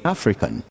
African.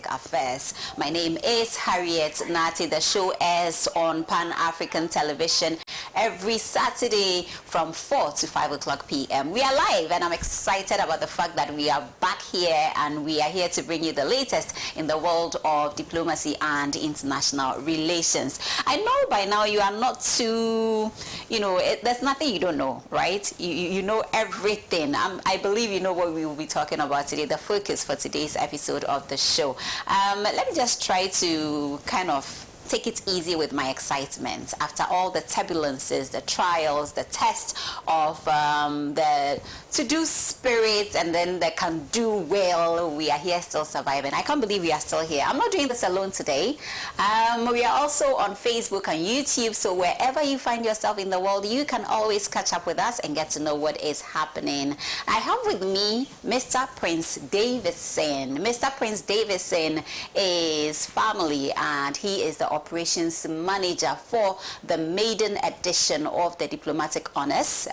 Affairs. My name is Harriet Nartey. The show airs on Pan-African television every Saturday from 4 to 5 o'clock p.m. We are live, and I'm excited about the fact that we are back here, and we are here to bring you the latest in the world of diplomacy and international relations. I know by now you are not too, there's nothing you don't know, right? You know everything. I believe you know what we will be talking about today, the focus for today's episode of the show. Let me just try to kind of take it easy with my excitement after all the turbulences, the trials, the test of the to-do spirit, and then the can-do well. We are here still surviving. I can't believe we are still here. I'm not doing this alone today. We are also on Facebook and YouTube, so wherever you find yourself in the world, you can always catch up with us and get to know what is happening. I have with me Mr. Prince Davison. Mr. Prince Davison is family, and he is the operations manager for the maiden edition of the Diplomatic Honors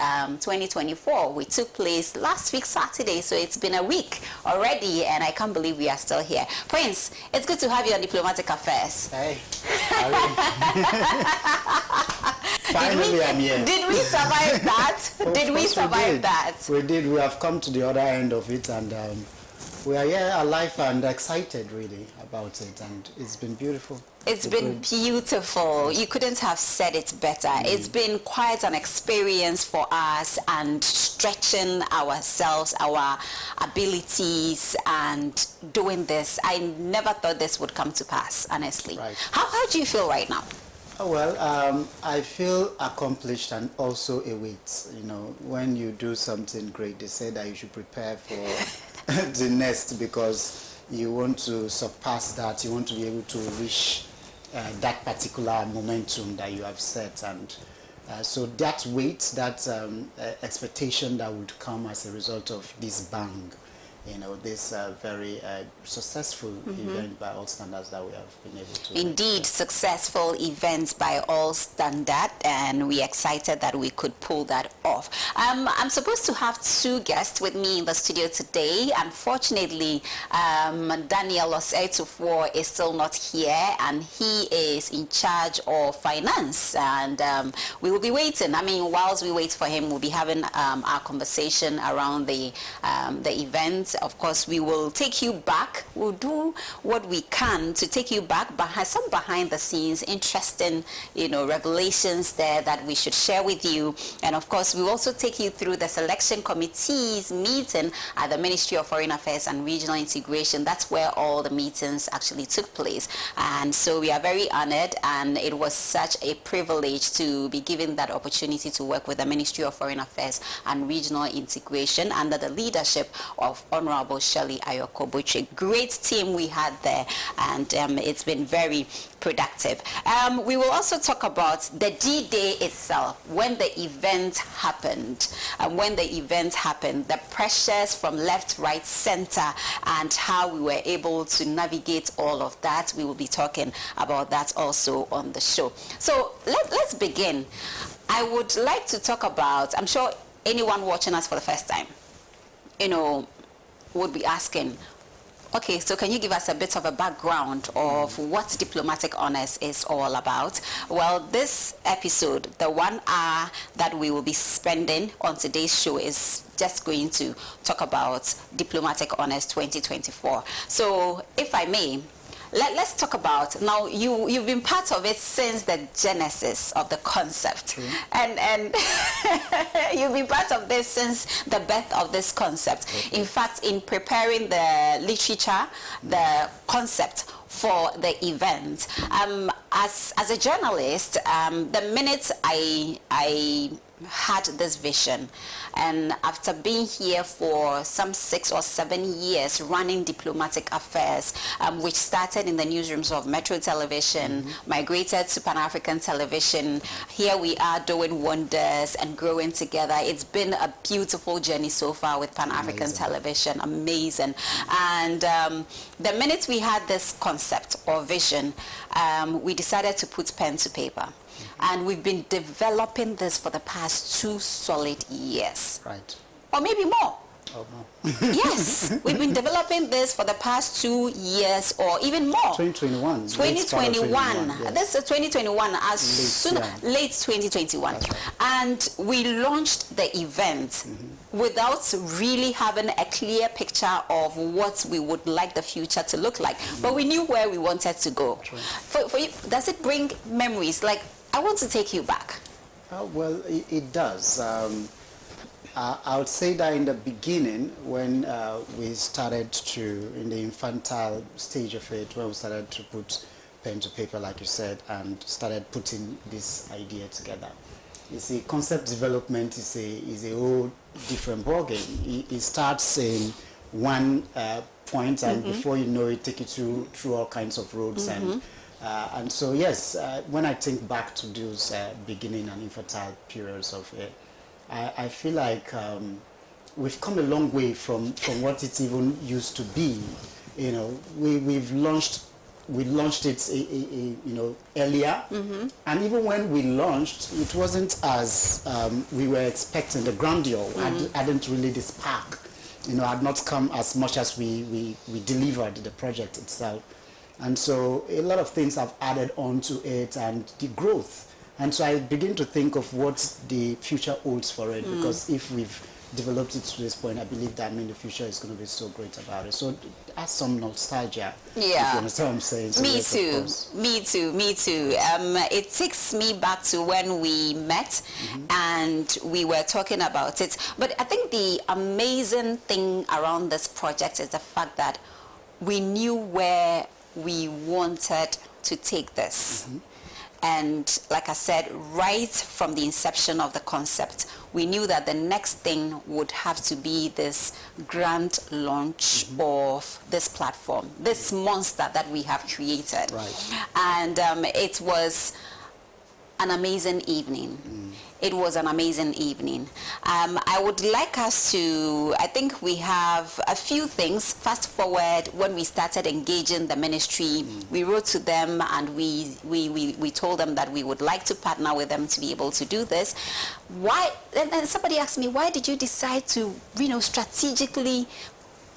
2024, which took place last week Saturday, so it's been a week already, and I can't believe we are still here. Prince, it's good to have you on Diplomatic Affairs. Hey. Finally, I'm here. Did we survive that? Did we survive that? We did. We have come to the other end of it, and we are here alive and excited really about it, and it's been beautiful. It's been beautiful. You couldn't have said it better. It's been quite an experience for us, and stretching ourselves, our abilities, and doing this. I never thought this would come to pass, honestly. Right. How do you feel right now? Oh, well, I feel accomplished and also a weight. When you do something great, they say that you should prepare for the next, because you want to surpass that. You want to be able to reach that particular momentum that you have set, and so that weight, that expectation that would come as a result of this bang, this very successful event by all standards that we have been able to. Indeed, successful events by all standard, and we're excited that we could pull that off. I'm supposed to have two guests with me in the studio today. Unfortunately, Daniel Osetufor is still not here, and he is in charge of finance, and we will be waiting. Whilst we wait for him, we'll be having our conversation around the event of course, we will take you back. We'll do what we can to take you back, some behind the scenes, interesting, revelations there that we should share with you. And of course, we'll also take you through the selection committee's meeting at the Ministry of Foreign Affairs and Regional Integration. That's where all the meetings actually took place. And so we are very honored, and it was such a privilege to be given that opportunity to work with the Ministry of Foreign Affairs and Regional Integration under the leadership of Honorable Shirley Ayoko-Butchie. Great team we had there, and it's been very productive. We will also talk about the D-Day itself, when the event happened, the pressures from left, right, center, and how we were able to navigate all of that. We will be talking about that also on the show. So let's begin. I would like to talk about, I'm sure anyone watching us for the first time, would be asking, okay, so can you give us a bit of a background of what diplomatic honors is all about? Well, this episode, the 1 hour that we will be spending on today's show, is just going to talk about diplomatic honors 2024. So if I may, let's talk about, now you've been part of it since the genesis of the concept. And you've been part of this since the birth of this concept. In fact, in preparing the literature, the concept for the event, as a journalist, the minute I had this vision, and after being here for some 6 or 7 years running diplomatic affairs, which started in the newsrooms of Metro Television, migrated to Pan-African Television, here we are doing wonders and growing together. It's been a beautiful journey so far with Pan-African Television. Amazing. And the minute we had this concept or vision, we decided to put pen to paper. And we've been developing this for the past 2 solid years. Right. Or maybe more. Oh, no. Yes, we've been developing this for the past 2 years or even more. 2021. 2021. Yes. This is 2021, late 2021. Right. And we launched the event without really having a clear picture of what we would like the future to look like. But we knew where we wanted to go. Right. For you, does it bring memories? Like, I want to take you back. Well, it does. I would say that in the beginning, when we started in the infantile stage of it, when we started to put pen to paper, like you said, and started putting this idea together. You see, concept development is a whole different ballgame. It starts in one point, and before you know it, take you through all kinds of roads. And so, yes, when I think back to those beginning and infantile periods of it, I feel like we've come a long way from what it even used to be. We launched it earlier, and even when we launched, it wasn't as we were expecting. The grandeur hadn't really this spark, had not come as much as we delivered the project itself. And so a lot of things have added on to it, and the growth. And so I begin to think of what the future holds for it, because if we've developed it to this point, I believe that the future is going to be so great about it. So that's some nostalgia. Yeah. If you understand what I'm saying. So me too. It takes me back to when we met and we were talking about it. But I think the amazing thing around this project is the fact that we knew where we wanted to take this. And like I said, right from the inception of the concept, we knew that the next thing would have to be this grand launch of this platform, this monster that we have created. Right. And it was an amazing evening. It was an amazing evening. I would like us to, I think we have a few things. Fast forward, when we started engaging the ministry, we wrote to them and we told them that we would like to partner with them to be able to do this. Why? And somebody asked me, why did you decide to, strategically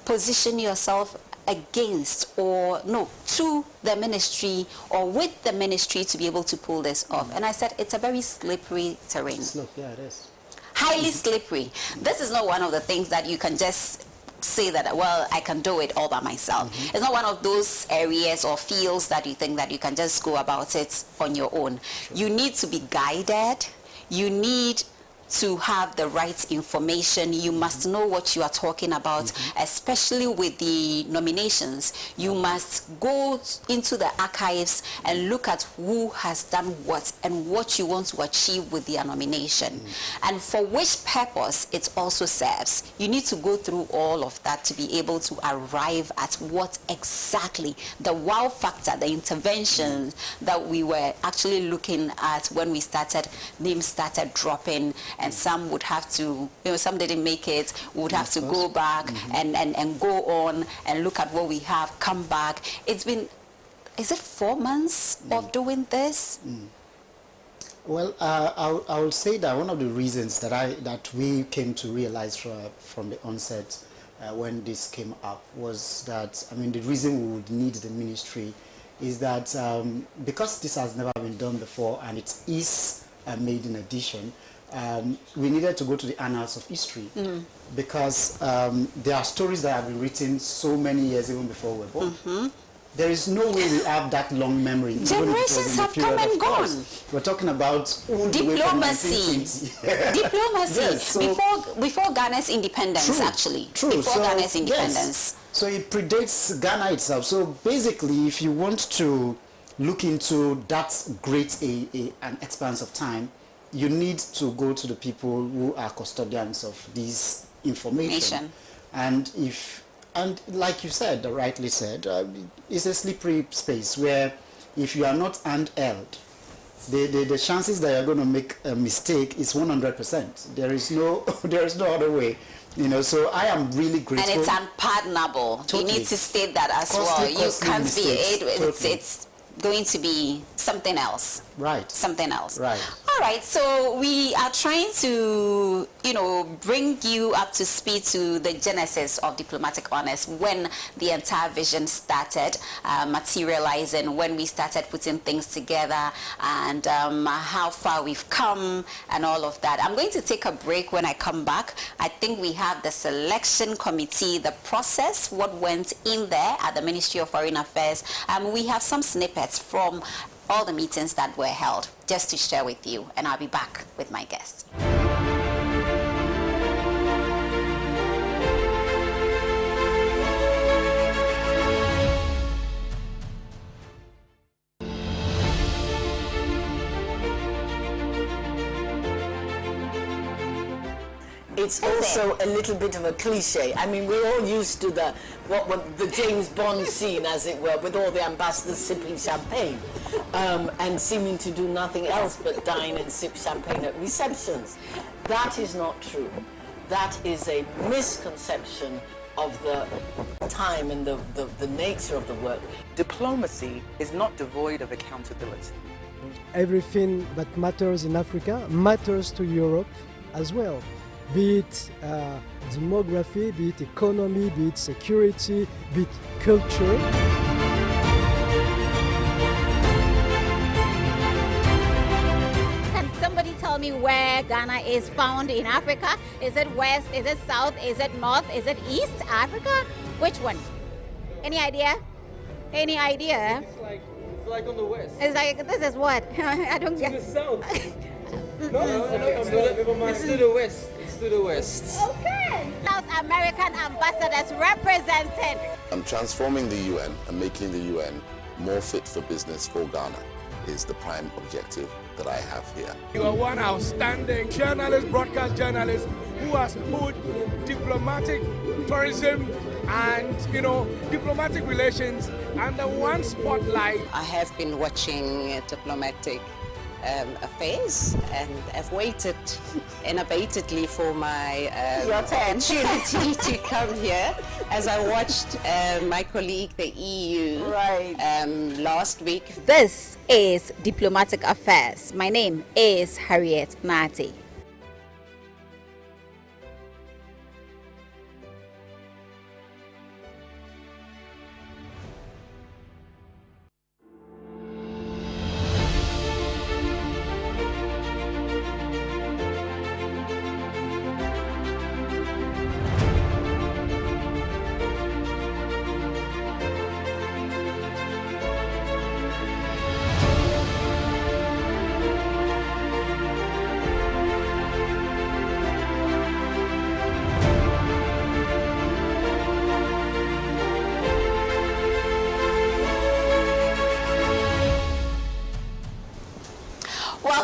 position yourself against to the ministry or with the ministry to be able to pull this off? And I said, it's a very slippery terrain. Yeah, it is. Highly slippery. This is not one of the things that you can just say that, well, I can do it all by myself. It's not one of those areas or fields that you think that you can just go about it on your own. You need to be guided. You need to have the right information. You must know what you are talking about, especially with the nominations. You must go into the archives and look at who has done what and what you want to achieve with their nomination and for which purpose it also serves. You need to go through all of that to be able to arrive at what exactly the wow factor, the interventions that we were actually looking at when we started, names started dropping, and some would have to, some didn't make it, would have to go back and go on and look at what we have, come back. It's been, is it 4 months of doing this? Well, I would say that one of the reasons that we came to realize from the onset when this came up was that, I mean, the reason we would need the ministry is that because this has never been done before and it is a maiden edition, we needed to go to the annals of history because there are stories that have been written so many years even before we were born. There is no way we have that long memory. Generations have come and gone. We're talking about diplomacy. Diplomacy. Yes, so before Ghana's independence, actually. Before Ghana's independence. Yes. So it predates Ghana itself. So basically, if you want to look into that great an expanse of time, you need to go to the people who are custodians of this information. And like you said, rightly said, it's a slippery space where if you are not handheld, the chances that you're going to make a mistake is 100%. There is no other way. So I am really grateful. And it's unpardonable. Totally. You need to state that as well. You can't mistakes. It's going to be something else. Right. Something else. Right. All right. So we are trying to, bring you up to speed to the genesis of Diplomatic Honors, when the entire vision started materializing, when we started putting things together, and how far we've come and all of that. I'm going to take a break. When I come back, I think we have the selection committee, the process, what went in there at the Ministry of Foreign Affairs. We have some snippets from all the meetings that were held just to share with you, and I'll be back with my guests. It's also a little bit of a cliche. I mean, we're all used to the James Bond scene, as it were, with all the ambassadors sipping champagne and seeming to do nothing else but dine and sip champagne at receptions. That is not true. That is a misconception of the time and the nature of the work. Diplomacy is not devoid of accountability. Everything that matters in Africa matters to Europe as well. Be it demography, be it economy, be it security, be it culture. Can somebody tell me where Ghana is found in Africa? Is it west? Is it south? Is it north? Is it east Africa? Which one? Any idea? Any idea? It's like on the west. It's like, this is what? I don't get. It's the south. It's to the west. It's to the west. Okay. South American ambassadors represented. And transforming the UN and making the UN more fit for business for Ghana is the prime objective that I have here. You are one outstanding journalist, broadcast journalist, who has put diplomatic tourism and, diplomatic relations under one spotlight. I have been watching diplomatic affairs, and I've waited unabatedly for my opportunity to come here, as I watched my colleague, the EU, last week. This is Diplomatic Affairs. My name is Harriet Nartey.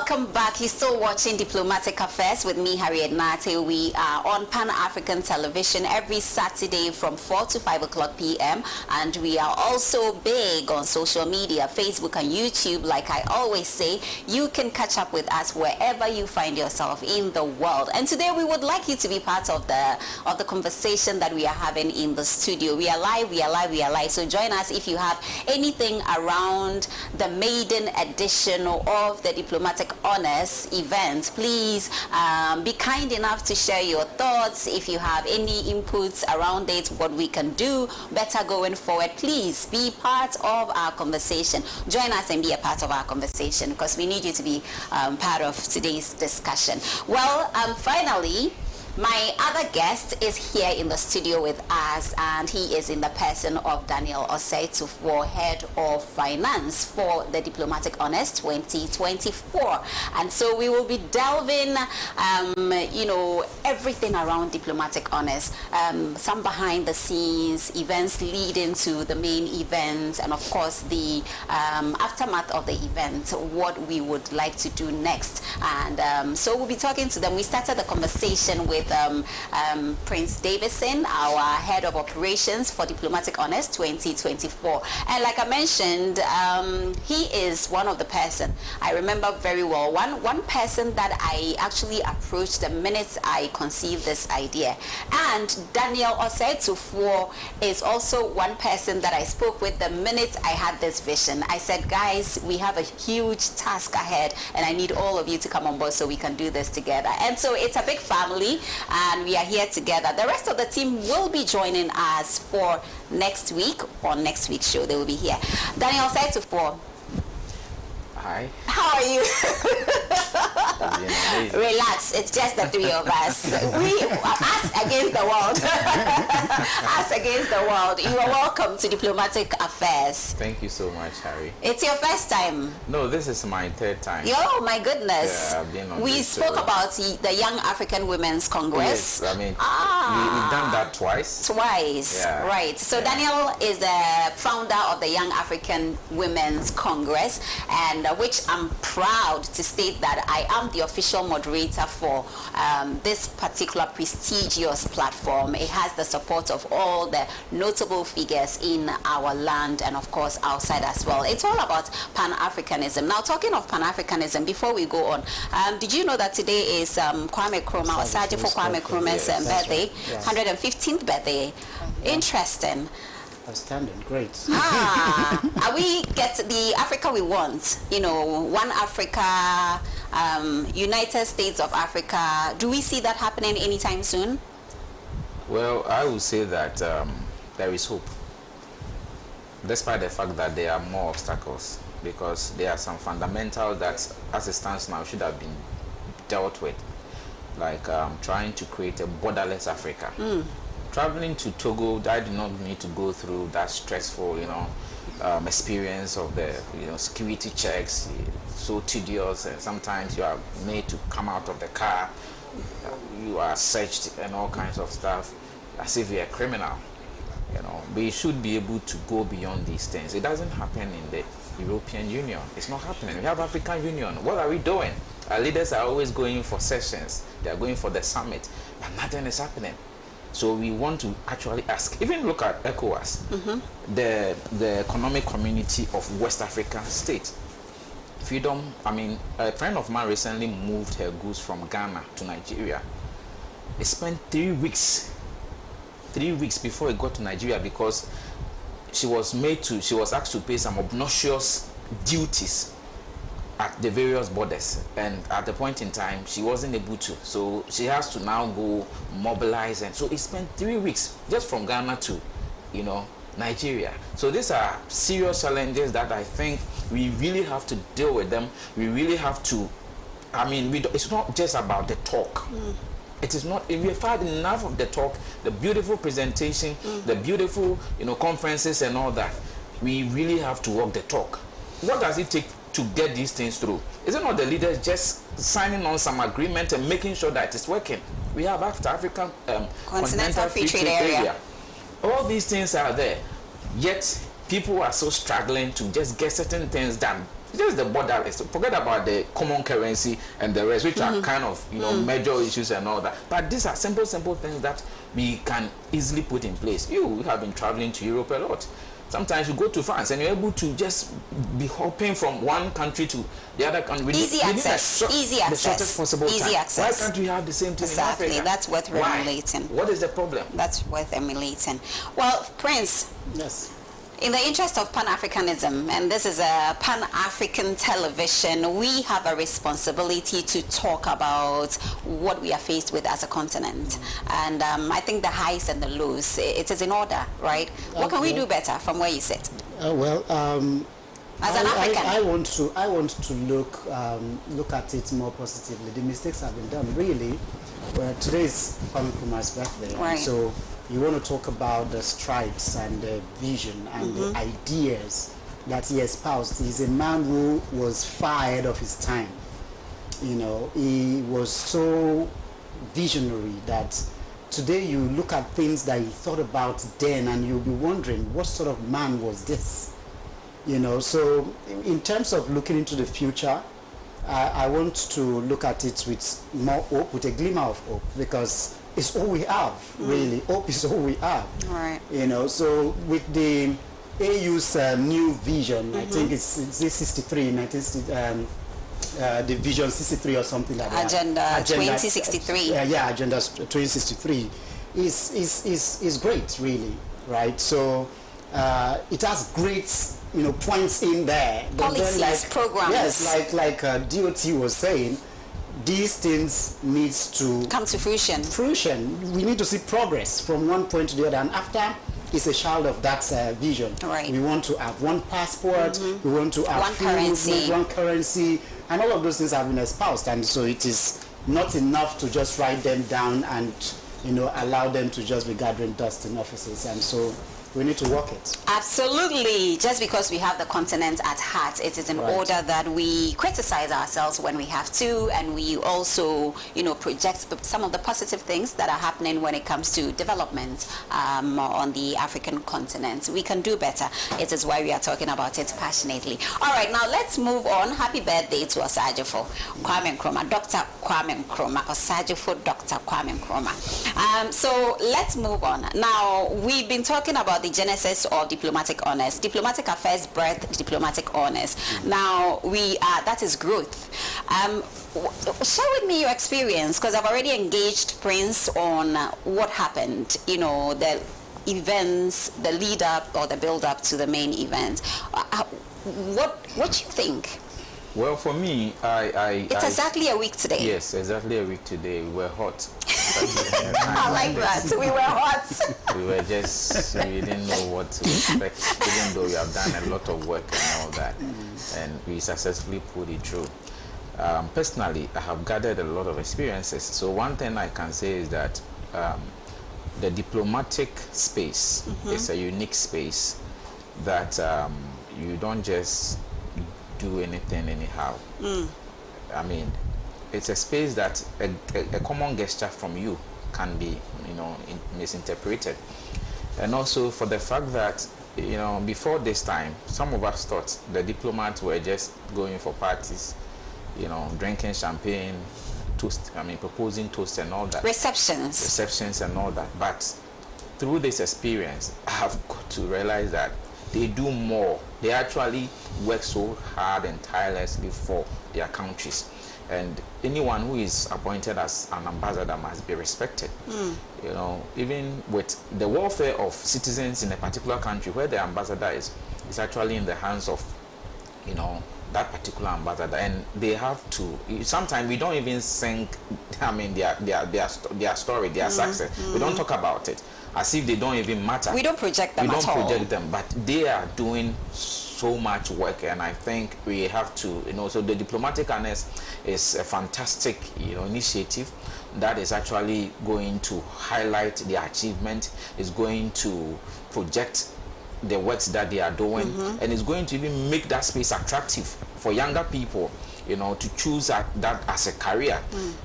Welcome back. You're still watching Diplomatic Affairs with me, Harriet Nartey. We are on Pan-African television every Saturday from 4 to 5 o'clock p.m. And we are also big on social media, Facebook and YouTube. Like I always say, you can catch up with us wherever you find yourself in the world. And today we would like you to be part of the conversation that we are having in the studio. We are live, we are live, we are live. So join us if you have anything around the maiden edition of the Diplomatic Honors event. Please be kind enough to share your thoughts. If you have any inputs around it, what we can do better going forward, please be part of our conversation. Join us and be a part of our conversation, because we need you to be part of today's discussion. Well, finally, my other guest is here in the studio with us, and he is in the person of Daniel Osei-Tufo, Head of Finance for the Diplomatic Honors 2024. And so we will be delving, everything around Diplomatic Honors, some behind the scenes, events leading to the main event, and of course the aftermath of the event, what we would like to do next. And so we'll be talking to them. We started the conversation with Prince Davison, our Head of Operations for Diplomatic Honors 2024. And like I mentioned, he is one of the person I remember very well. One person that I actually approached the minute I conceived this idea. And Daniel Osei-Tufo is also one person that I spoke with the minute I had this vision. I said, guys, we have a huge task ahead, and I need all of you to come on board so we can do this together. And so it's a big family, and we are here together. The rest of the team will be joining us for next week, or next week's show. They will be here. Daniel Osei-Tufo. Hi. How are you? Relax, it's just the three of us. Us against the world. Us against the world. You are welcome to Diplomatic Affairs. Thank you so much, Harry. It's your first time? No, this is my third time. Oh my goodness. Yeah, I've been on we spoke about the Young African Women's Congress. Yes, I mean, we've done that twice. Twice, yeah. Right. So yeah. Daniel is the founder of the Young African Women's Congress, and which I'm proud to state that I am the official moderator for this particular prestigious platform. It has the support of all the notable figures in our land and of course outside as well. It's all about Pan-Africanism. Now, talking of Pan-Africanism, before we go on, did you know that today is Kwame Nkrumah, Osage for Kwame Nkrumah's birthday, yes. 115th birthday? Interesting. Outstanding, great. Are we get the Africa we want? One Africa, United States of Africa. Do we see that happening anytime soon? Well, I would say that there is hope, despite the fact that there are more obstacles, because there are some fundamentals that, as it stands now, should have been dealt with, like trying to create a borderless Africa. Traveling to Togo, I did not need to go through that stressful, experience of the, security checks, so tedious, and sometimes you are made to come out of the car, you are searched and all kinds of stuff, as if you're a criminal, But you should be able to go beyond these things. It doesn't happen in the European Union. It's not happening. We have African Union. What are we doing? Our leaders are always going for sessions. They are going for the summit, but nothing is happening. So we want to actually ask, even look at ECOWAS, the economic community of West African states. Freedom, a friend of mine recently moved her goods from Ghana to Nigeria. It spent 3 weeks before it got to Nigeria, because she was asked to pay some obnoxious duties at the various borders, and at the point in time she wasn't able to, so she has to now go mobilize, and so it spent 3 weeks just from Ghana to Nigeria. So these are serious challenges that I think we really have to deal with them. We really have to, it's not just about the talk. It is not, if we've had enough of the talk, the beautiful presentation, the beautiful conferences and all that. We really have to walk the talk. What does it take to get these things through? Is it not the leaders just signing on some agreement and making sure that it's working? We have African Continental Free Trade Area. All these things are there, yet people are so struggling to just get certain things done. Just the border. Forget about the common currency and the rest, which are kind of, you know, major issues and all that. But these are simple things that we can easily put in place. You have been traveling to Europe a lot. Sometimes you go to France and you're able to just be hopping from one country to the other country. Easy access. Easy access. The shortest possible Easy time. access. Why can't we have the same thing exactly. in Africa? That's worth emulating. What is the problem? That's worth emulating. Well, Prince. Yes. In the interest of Pan-Africanism, and this is a Pan-African television, we have a responsibility to talk about what we are faced with as a continent. And I think the highs and the lows, it is in order, right? What can we do better from where you sit? As an African, I want to look at it more positively. The mistakes have been done. Really, today is Kwame Nkrumah's birthday, right. So you want to talk about the strides and the vision and the ideas that he espoused. He's a man who was far ahead of his time. You know, he was so visionary that today you look at things that he thought about then and you'll be wondering, what sort of man was this? You know, so in terms of looking into the future, I want to look at it with more hope, with a glimmer of hope, because it's all we have, really. Hope is all we have. Right. You know, so with the AU's new vision, I think it's 63, the vision 63 or something like that. Agenda 2063. Agenda 2063 is great, really, right? So it has great, you know, points in there. Policies, then, like, programs. Yes, like DOT was saying, these things needs to come to fruition. We need to see progress from one point to the other, and after is a child of that vision. Right. We want to have one passport, we want to have one currency. One currency, and all of those things have been espoused, and so it is not enough to just write them down and, you know, allow them to just be gathering dust in offices, and so we need to work it. Absolutely. Just because we have the continent at heart, it is in order that we criticize ourselves when we have to, and we also, you know, project some of the positive things that are happening when it comes to development on the African continent. We can do better. It is why we are talking about it passionately. All right, now let's move on. Happy birthday to Osajifo Kwame Nkrumah, Dr. Kwame Nkrumah, Osajifo Dr. Kwame Nkrumah. So let's move on. Now, we've been talking about the genesis of diplomatic honors. Diplomatic affairs birth diplomatic honors. Now that is growth. Share with me your experience, because I've already engaged Prince on what happened, you know, the events, the lead up or the build up to the main event. What do you think? Well, for me, it's exactly a week today. Yes, exactly a week today. We were hot. I like that. We were hot. We were just, we didn't know what to expect, even though we have done a lot of work and all that. And we successfully pulled it through. Personally, I have gathered a lot of experiences. So one thing I can say is that the diplomatic space is a unique space that you don't just do anything anyhow. I mean, it's a space that a common gesture from you can be, you know, misinterpreted. And also for the fact that, you know, before this time, some of us thought the diplomats were just going for parties, you know, drinking champagne, proposing toasts and all that. Receptions and all that. But through this experience, I have got to realize that they do more. They actually work so hard and tirelessly for their countries. And anyone who is appointed as an ambassador must be respected. You know, even with the welfare of citizens in a particular country where the ambassador is actually in the hands of, you know, that particular ambassador, and they have to. Sometimes we don't even think, I mean, their story, their success. We don't talk about it as if they don't even matter. We don't project them at all. We don't project them, but they are doing so much work, and I think we have to, you know, so the diplomatic honors is a fantastic, you know, initiative that is actually going to highlight their achievement, is going to project the works that they are doing, and it's going to even make that space attractive for younger people, you know, to choose that as a career.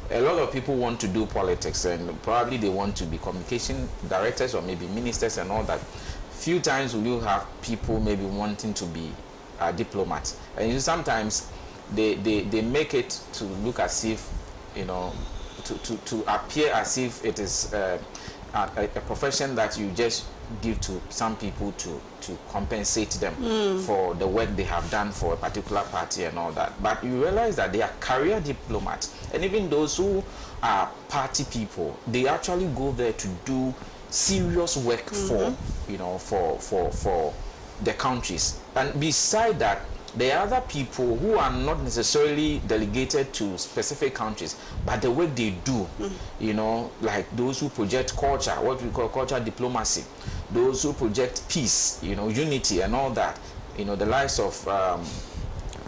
A lot of people want to do politics, and probably they want to be communication directors or maybe ministers and all that. Few times will you have people maybe wanting to be diplomat. And sometimes they make it to look as if, you know, to appear as if it is a profession that you just give to some people to compensate them for the work they have done for a particular party and all that. But you realize that they are career diplomats, and even those who are party people, they actually go there to do serious work for, you know, for the countries. And beside that, there are other people who are not necessarily delegated to specific countries, but the work they do, you know, like those who project culture, what we call culture diplomacy, those who project peace, you know, unity and all that, you know, the likes of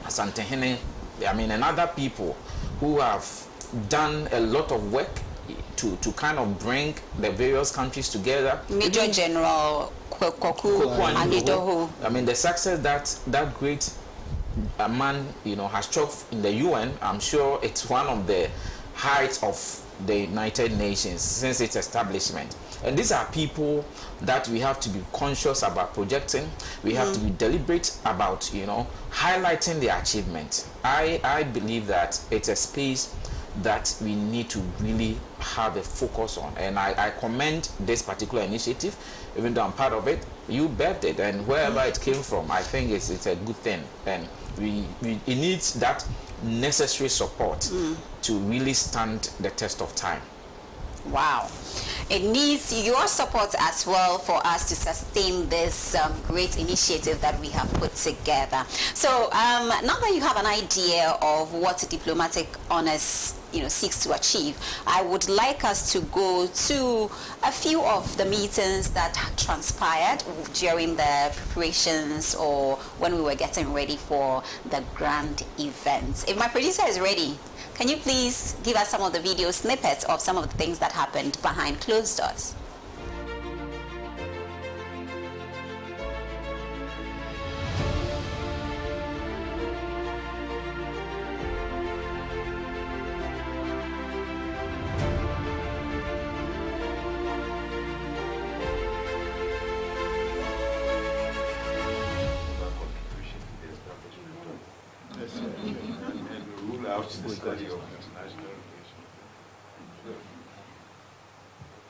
Santehene, I mean, and other people who have done a lot of work to kind of bring the various countries together. Major General Koku Anidoho. I mean, the success that great man, you know, has struck in the UN, I'm sure it's one of the heights of the United Nations since its establishment. And these are people that we have to be conscious about projecting. We have to be deliberate about, you know, highlighting their achievement. I believe that it's a space that we need to really have a focus on. And I commend this particular initiative, even though I'm part of it. You birthed it, and wherever it came from, I think it's a good thing. And it needs that necessary support to really stand the test of time. Wow. It needs your support as well for us to sustain this great initiative that we have put together. So now that you have an idea of what diplomatic honors, you know, seeks to achieve, I would like us to go to a few of the meetings that transpired during the preparations or when we were getting ready for the grand event. If my producer is ready, can you please give us some of the video snippets of some of the things that happened behind closed doors?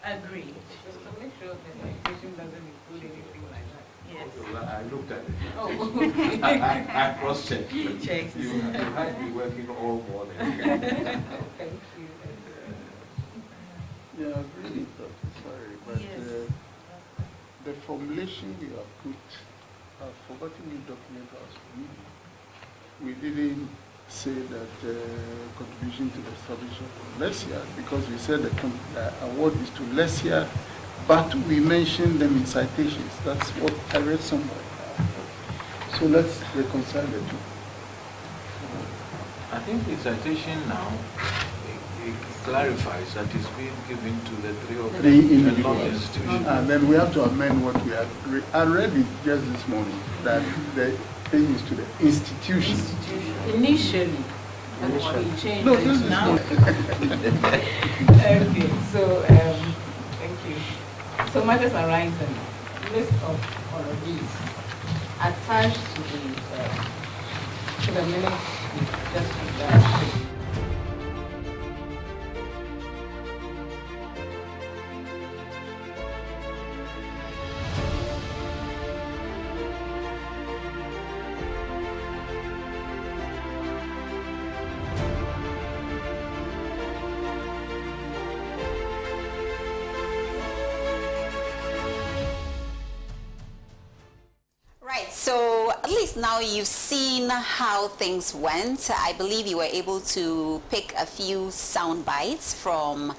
Agree. Just to make sure that the education doesn't include anything like that. Yes. Well, I looked at it. Oh, okay. I cross-checked. Checked. You had been working all morning. Thank you. Yeah, I really thought, sorry, but Yes. The formulation we have put, I've forgotten the document I was reading. We didn't say that contribution to the establishment of Lesia, because we said the award is to Lesia, but we mentioned them in citations. That's what I read somewhere. So let's reconcile the two. I think the citation now it clarifies that it's being given to the three of them and not the institution. And then we have to amend what we had. I read it just this morning that the thing is to the institution. Initially. That's what we changed No, it this is now. not. Okay, so thank you. So matters arising. List of honorees attached to the minutes just like that. So at least now you've seen how things went. I believe you were able to pick a few sound bites from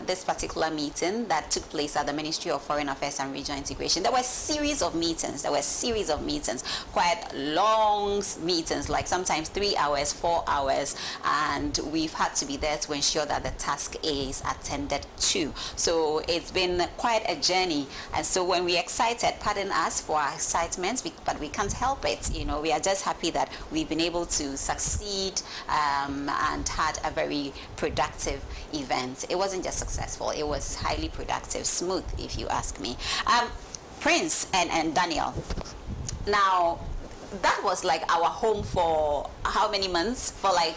this particular meeting that took place at the Ministry of Foreign Affairs and Regional Integration. There were a series of meetings. Quite long meetings, like sometimes 3 hours, 4 hours, and we've had to be there to ensure that the task is attended to. So it's been quite a journey. And so when we're excited, pardon us for our excitement, but we can't help it. You know, we are just happy that we've been able to succeed and had a very productive event. It wasn't just successful, it was highly productive, smooth, if you ask me. Prince and Daniel, now that was like our home for how many months? For like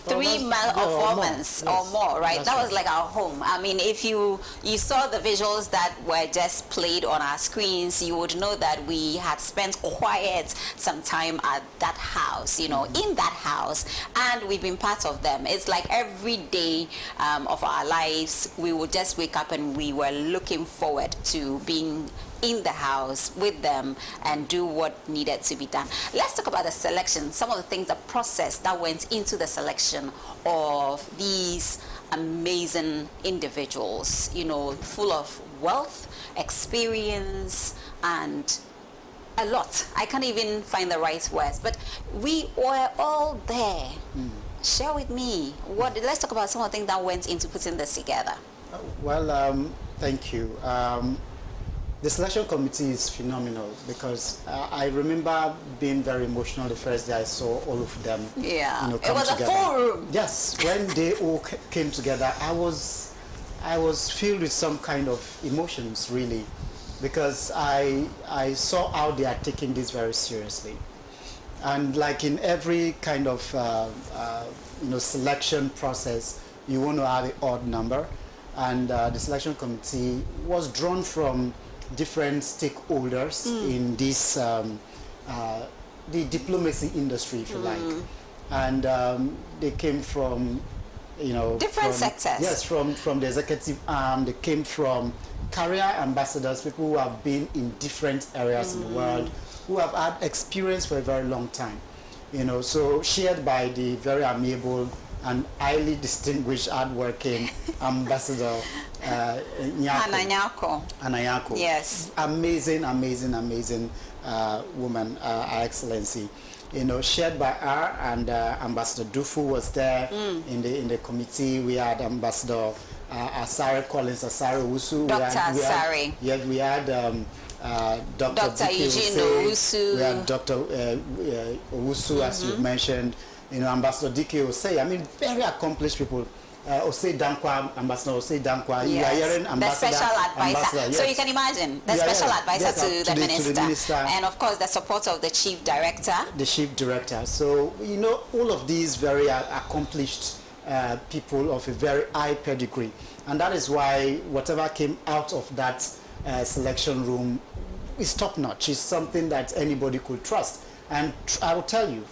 3 months or 4 months or more, right? That was like our home. I mean, if you saw the visuals that were just played on our screens, you would know that we had spent quite some time at that house, you know, in that house, and we've been part of them. It's like every day of our lives, we would just wake up and we were looking forward to being in the house with them and do what needed to be done. Let's talk about the selection, some of the things, the process that went into the selection of these amazing individuals, you know, full of wealth, experience, and a lot. I can't even find the right words, but we were all there. Share with me, let's talk about some of the things that went into putting this together. Well, thank you. The selection committee is phenomenal because I remember being very emotional the first day I saw all of them. Yeah, you know, it was together. A full room. Yes, when they all came together, I was filled with some kind of emotions, really, because I saw how they are taking this very seriously, and like in every kind of you know, selection process, you want to have an odd number, and the selection committee was drawn from different stakeholders in this the diplomacy industry, if you like, and they came from, you know, different sectors. Yes, from the executive arm. They came from career ambassadors, people who have been in different areas in the world, who have had experience for a very long time, you know. So shared by the very amiable and highly distinguished, hardworking ambassador Nyako. Yes. Amazing woman, Her Excellency. You know, shared by her, and Ambassador Dufu was there in the committee. We had Ambassador Asare Collins, Asare Owusu. Dr. Asare. We had Dr. Eugene Owusu. We had Dr. Owusu, as you mentioned. You know, Ambassador Dike Osei. I mean, very accomplished people. Osei Dankwa, Ambassador Osei Dankwa. Yes. You are hearing Ambassador. The special advisor. Yes. So you can imagine the special advisor to the minister. And of course the support of the chief director. The chief director. So, you know, all of these very accomplished people of a very high pedigree. And that is why whatever came out of that selection room is top notch. It's something that anybody could trust. And I will tell you,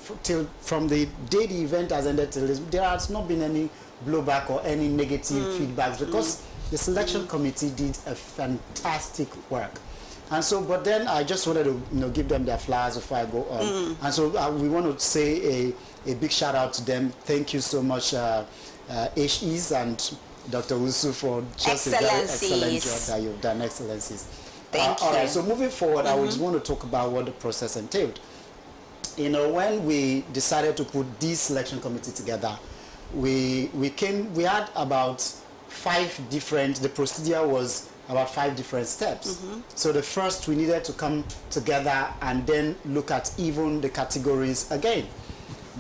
from the day the event has ended till this, there has not been any blowback or any negative feedbacks, because the selection committee did a fantastic work. And so, but then I just wanted to, you know, give them their flowers before I go on. And so we want to say a big shout out to them. Thank you so much, HEs and Dr. Usu, for just a very excellent job that you've done. Excellencies. Thank you. All right, so moving forward, I would want to talk about what the process entailed. You know, when we decided to put this selection committee together, we had about 5 different, the procedure was about 5 different steps. So the first, we needed to come together and then look at even the categories again.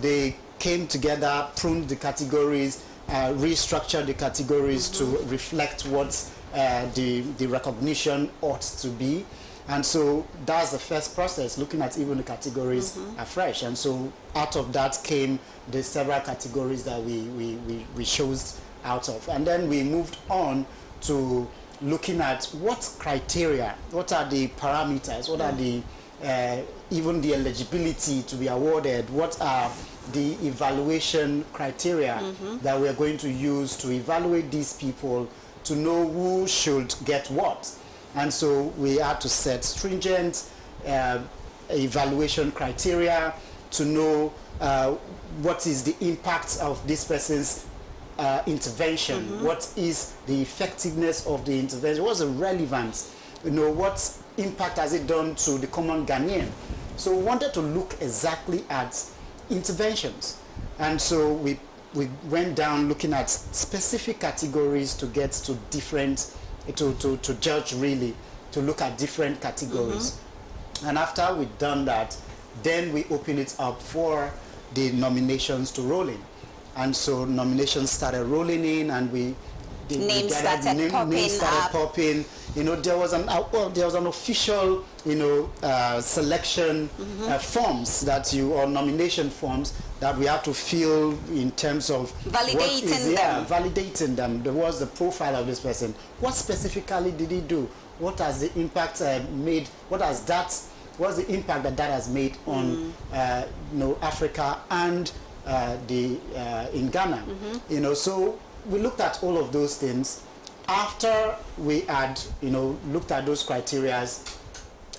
They came together, pruned the categories, restructured the categories to reflect what the recognition ought to be. And so that's the first process, looking at even the categories afresh. And so out of that came the several categories that we chose out of. And then we moved on to looking at what criteria, what are the parameters, what are the even the eligibility to be awarded, what are the evaluation criteria that we're going to use to evaluate these people, to know who should get what. And so we had to set stringent evaluation criteria to know what is the impact of this person's intervention, what is the effectiveness of the intervention, what's the relevance, you know, what impact has it done to the common Ghanaian. So we wanted to look exactly at interventions. And so we went down looking at specific categories to get to different, to judge really, to look at different categories. And after we've done that, then we open it up for the nominations to roll in. And so nominations started rolling in, and we names started popping. You know, there was an official, you know, selection forms that or nomination forms that we have to fill in terms of validating them. There was the profile of this person. What specifically did he do? What has the impact made? What's the impact that has made on you know, Africa and in Ghana? You know, so we looked at all of those things. After we had, you know, looked at those criteria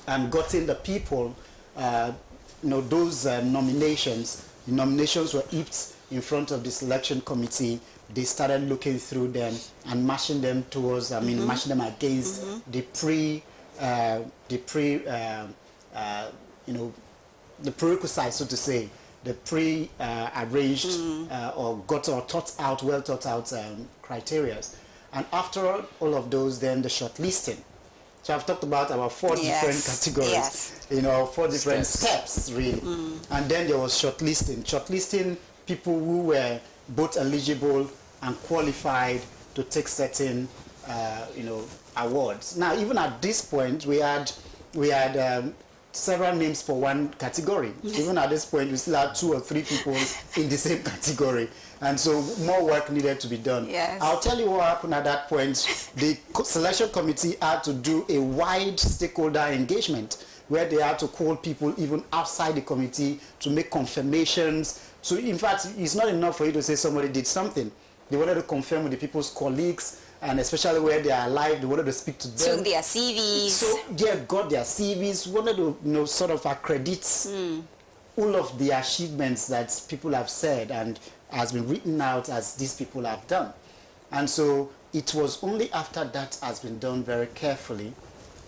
and gotten the people, you know, those nominations, the nominations were heaped in front of the selection committee. They started looking through them and matching them towards, matching them against the you know, the prerequisites, so to say, the pre-arranged or well thought out criteria. And after all of those, then the shortlisting. So I've talked about 4 different categories, you know, 4 different steps really. And then there was shortlisting. Shortlisting people who were both eligible and qualified to take certain, you know, awards. Now, even at this point, we had several names for one category. Even at this point, we still had 2 or 3 people in the same category. And so more work needed to be done. Yes. I'll tell you what happened at that point. The selection committee had to do a wide stakeholder engagement where they had to call people even outside the committee to make confirmations. So in fact, it's not enough for you to say somebody did something. They wanted to confirm with the people's colleagues, and especially where they are alive, they wanted to speak to them. Took their CVs. So they got their CVs, wanted to, you know, sort of accredit all of the achievements that people have said and has been written out as these people have done. And so it was only after that has been done very carefully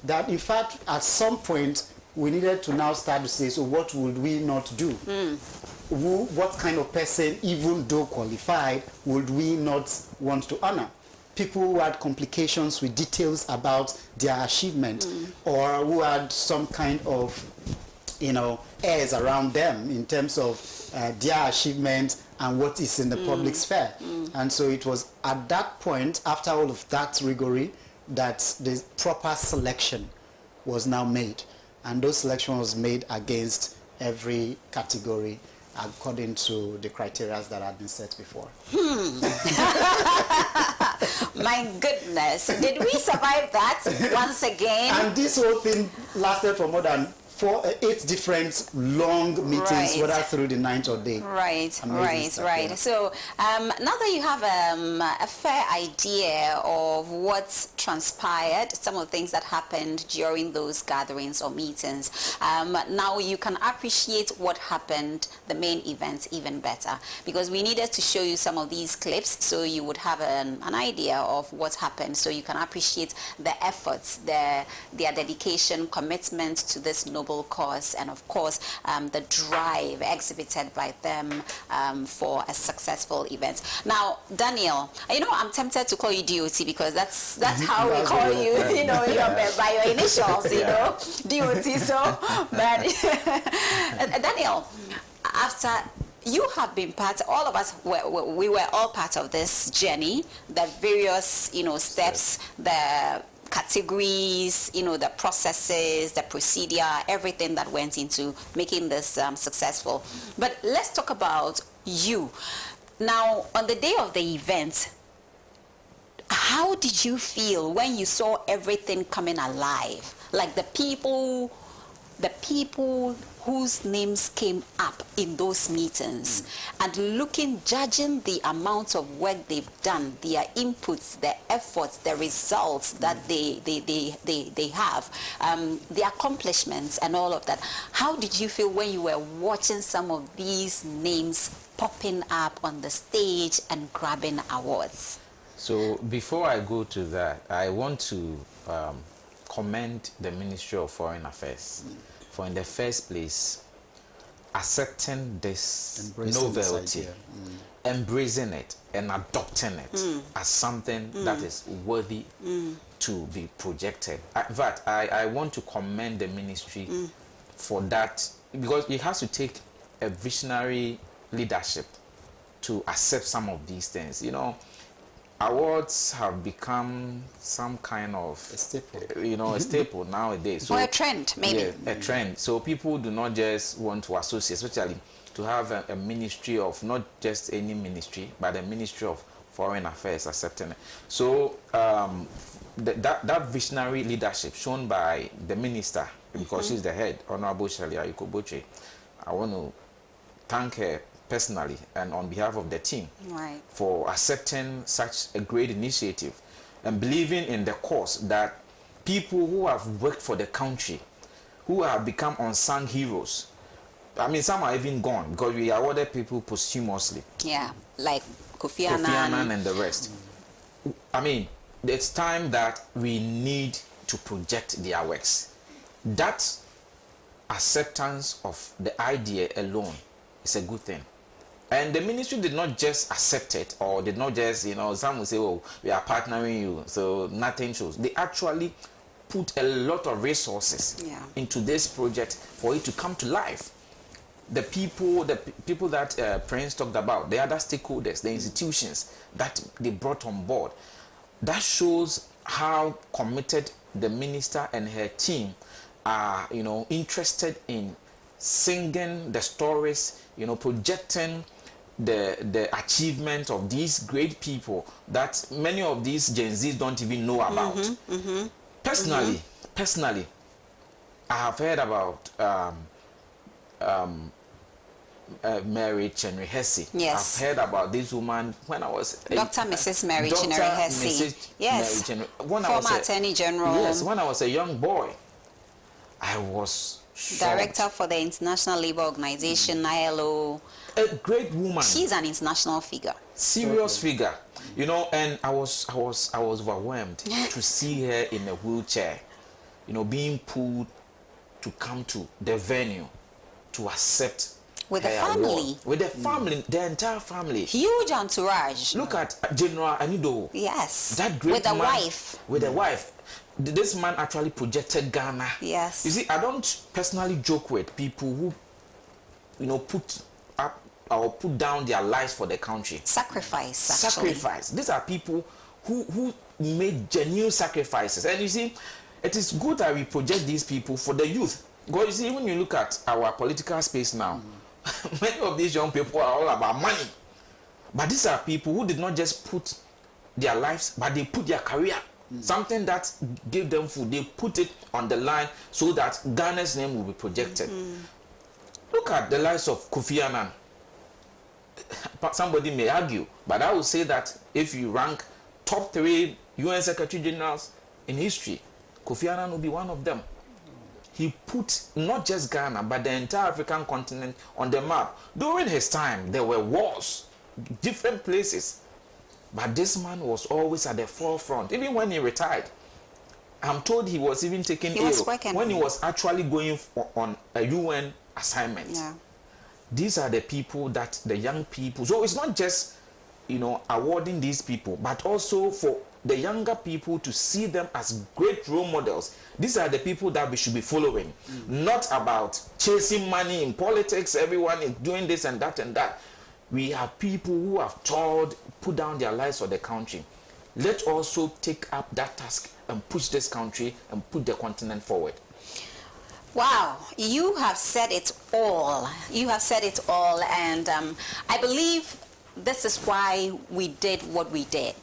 that in fact at some point we needed to now start to say, so what would we not do? What kind of person, even though qualified, would we not want to honor? People who had complications with details about their achievement or who had some kind of, you know, airs around them in terms of their achievement and what is in the public sphere. And so it was at that point, after all of that rigory, that the proper selection was now made. And those selection was made against every category according to the criteria that had been set before. My goodness, did we survive that once again? And this whole thing lasted for more than 8 different long meetings, whether through the 9th day. Right. So now that you have a fair idea of what transpired, some of the things that happened during those gatherings or meetings, now you can appreciate what happened, the main events, even better. Because we needed to show you some of these clips so you would have an idea of what happened, so you can appreciate the efforts, their dedication, commitment to this noble cause, and of course the drive exhibited by them for a successful event. Now, Daniel, you know, I'm tempted to call you DOT because that's how we call you, you know, by your initials, you know, DOT. So, but Daniel, after you have been part, all of us, we were all part of this journey, the various, you know, steps, the categories, you know, the processes, the procedure, everything that went into making this successful. But let's talk about you. Now, on the day of the event, how did you feel when you saw everything coming alive? Like the people whose names came up in those meetings and judging the amount of work they've done, their inputs, their efforts, the results that they have, the accomplishments and all of that. How did you feel when you were watching some of these names popping up on the stage and grabbing awards? So before I go to that, I want to commend the Ministry of Foreign Affairs for, in the first place, accepting this novelty, embracing it and adopting it as something that is worthy to be projected. In fact, I want to commend the ministry for that, because it has to take a visionary leadership to accept some of these things. You know, awards have become some kind of a staple, a staple nowadays. So, or a trend, maybe. Yeah, a trend. So people do not just want to associate, especially to have a ministry of not just any ministry, but a ministry of foreign affairs accepting it. So that visionary leadership shown by the minister, because she's the head, Honorable Shalia Ikoboche, I want to thank her personally and on behalf of the team for accepting such a great initiative and believing in the cause that people who have worked for the country, who have become unsung heroes, I mean, some are even gone because we awarded people posthumously. Yeah, like Kofi Annan and the rest. I mean, it's time that we need to project their works. That acceptance of the idea alone is a good thing. And the ministry did not just accept it, or did not just, some will say, oh, we are partnering you, so nothing shows. They actually put a lot of resources into this project for it to come to life. The people that Prince talked about, the other stakeholders, the institutions that they brought on board, that shows how committed the minister and her team are, interested in singing the stories, projecting the achievement of these great people that many of these Gen Zs don't even know about. Personally, I have heard about Mary Chenry Hesse. Yes. I've heard about this woman when I was Dr. Mrs. Mary Chenry Hesse. Yes. Former Attorney General. Yes, when I was a young boy, I was shocked. Director for the International Labour Organization, ILO. A great woman. She's an international figure. Serious figure. And I was overwhelmed to see her in a wheelchair, being pulled to come to the venue to accept with the family. Award. With the family, the entire family. Huge entourage. Look at General Anido. Yes. That great with a wife. With a wife. This man actually projected Ghana. Yes. You see, I don't personally joke with people who, put up or put down their lives for the country. Sacrifice, actually. Sacrifice. These are people who made genuine sacrifices. And you see, it is good that we project these people for the youth. Because you see, when you look at our political space now, many of these young people are all about money. But these are people who did not just put their lives, but they put their career. Something that gave them food. They put it on the line so that Ghana's name will be projected. Look at the lives of Kofi Annan. Somebody may argue, but I would say that if you rank top 3 UN Secretary Generals in history, Kofi Annan will be one of them. He put not just Ghana, but the entire African continent on the map. During his time, there were wars, different places. But this man was always at the forefront, even when he retired. I'm told he was even taking ill when he was actually going on a UN assignment. Yeah. These are the people that the young people. So it's not just, awarding these people, but also for the younger people to see them as great role models. These are the people that we should be following. Not about chasing money in politics. Everyone is doing this and that and that. We have people who have toiled, put down their lives for the country. Let's also take up that task and push this country and put the continent forward. Wow, you have said it all. You have said it all, and I believe this is why we did what we did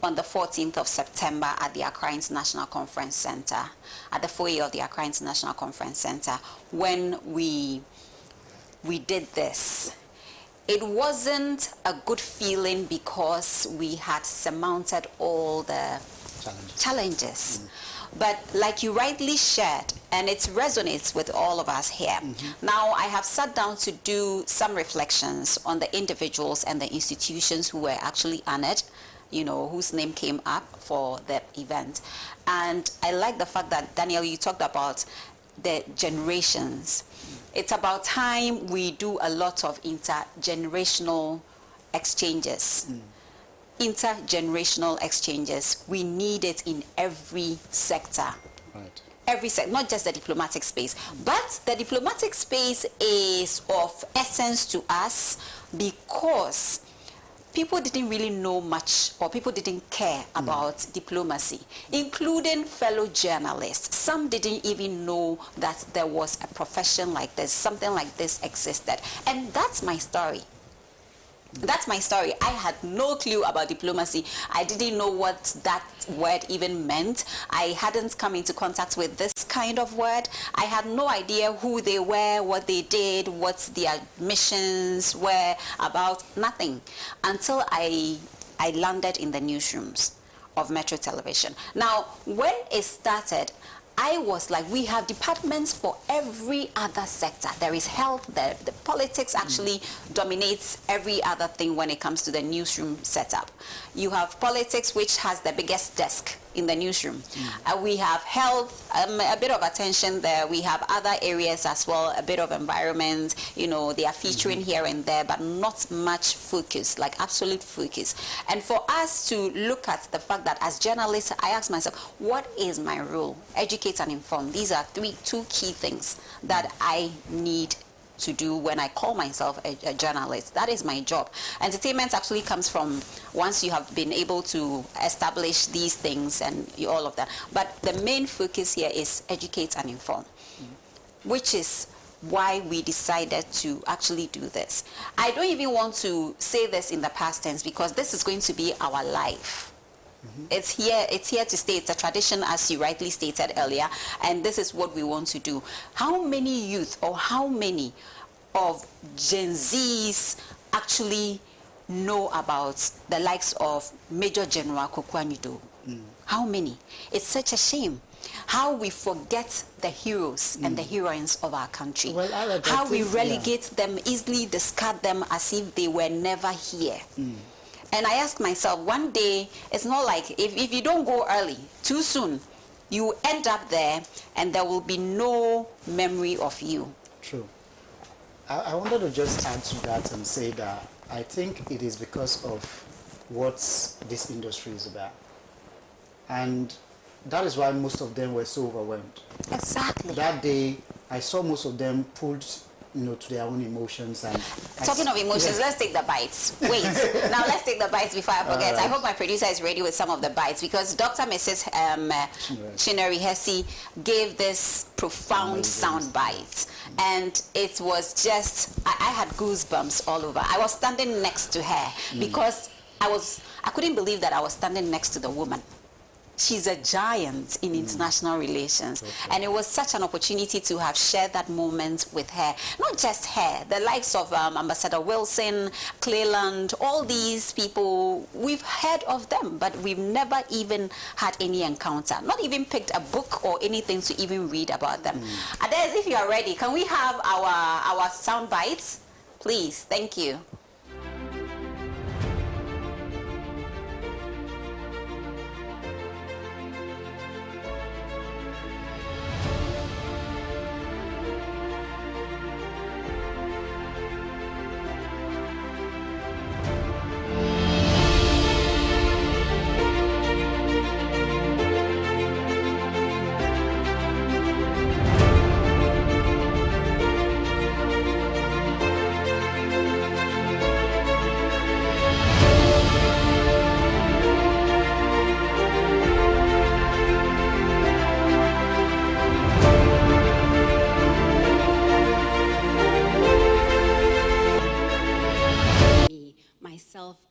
on the 14th of September at the Accra International Conference Center, at the foyer of the Accra International Conference Center, when we did this. It wasn't a good feeling because we had surmounted all the challenges. But like you rightly shared, and it resonates with all of us here. Now, I have sat down to do some reflections on the individuals and the institutions who were actually honored, whose name came up for the event. And I like the fact that, Daniel, you talked about the generations. It's about time we do a lot of intergenerational exchanges. Intergenerational exchanges. We need it in every sector. Right. Every sector, not just the diplomatic space. But the diplomatic space is of essence to us because people didn't really know much, or people didn't care about diplomacy, including fellow journalists. Some didn't even know that there was a profession like this, something like this existed. And that's my story. That's my story. I had no clue about diplomacy. I didn't know what that word even meant. I hadn't come into contact with this kind of word. I had no idea who they were, what they did, what their missions were about, nothing. Until I landed in the newsrooms of Metro Television. Now, when it started, I was like, we have departments for every other sector. There is health, the politics actually dominates every other thing when it comes to the newsroom setup. You have politics, which has the biggest desk in the newsroom. We have health, a bit of attention there. We have other areas as well, a bit of environment. You know, they are featuring here and there, but not much focus, like absolute focus. And for us to look at the fact that as journalists, I ask myself, what is my role? Educate and inform. These are two key things that I need to do when I call myself a journalist. That is my job. Entertainment actually comes from once you have been able to establish these things and all of that. But the main focus here is educate and inform, which is why we decided to actually do this. I don't even want to say this in the past tense because this is going to be our life. It's here to stay. It's a tradition, as you rightly stated earlier, and this is what we want to do. How many youth or how many of Gen Zs actually know about the likes of Major General Kokwanido? How many? It's such a shame how we forget the heroes and the heroines of our country. Well, how we relegate them, easily discard them as if they were never here. And I ask myself, one day, it's not like if you don't go early, too soon, you end up there and there will be no memory of you. True. I wanted to just add to that and say that I think it is because of what this industry is about. And that is why most of them were so overwhelmed. Exactly. That day, I saw most of them pulled to their own emotions. And talking of emotions, let's take the bites. Wait, now let's take the bites before I forget. I hope my producer is ready with some of the bites because Dr. Mrs. Chineri Hesse gave this profound sound bite. And it was just, I had goosebumps all over. I was standing next to her because I couldn't believe that I was standing next to the woman. She's a giant in international relations. And it was such an opportunity to have shared that moment with her. Not just her, the likes of Ambassador Wilson, Cleland, all these people, we've heard of them, but we've never even had any encounter. Not even picked a book or anything to even read about them. Ades, if you are ready, can we have our sound bites? Please, thank you.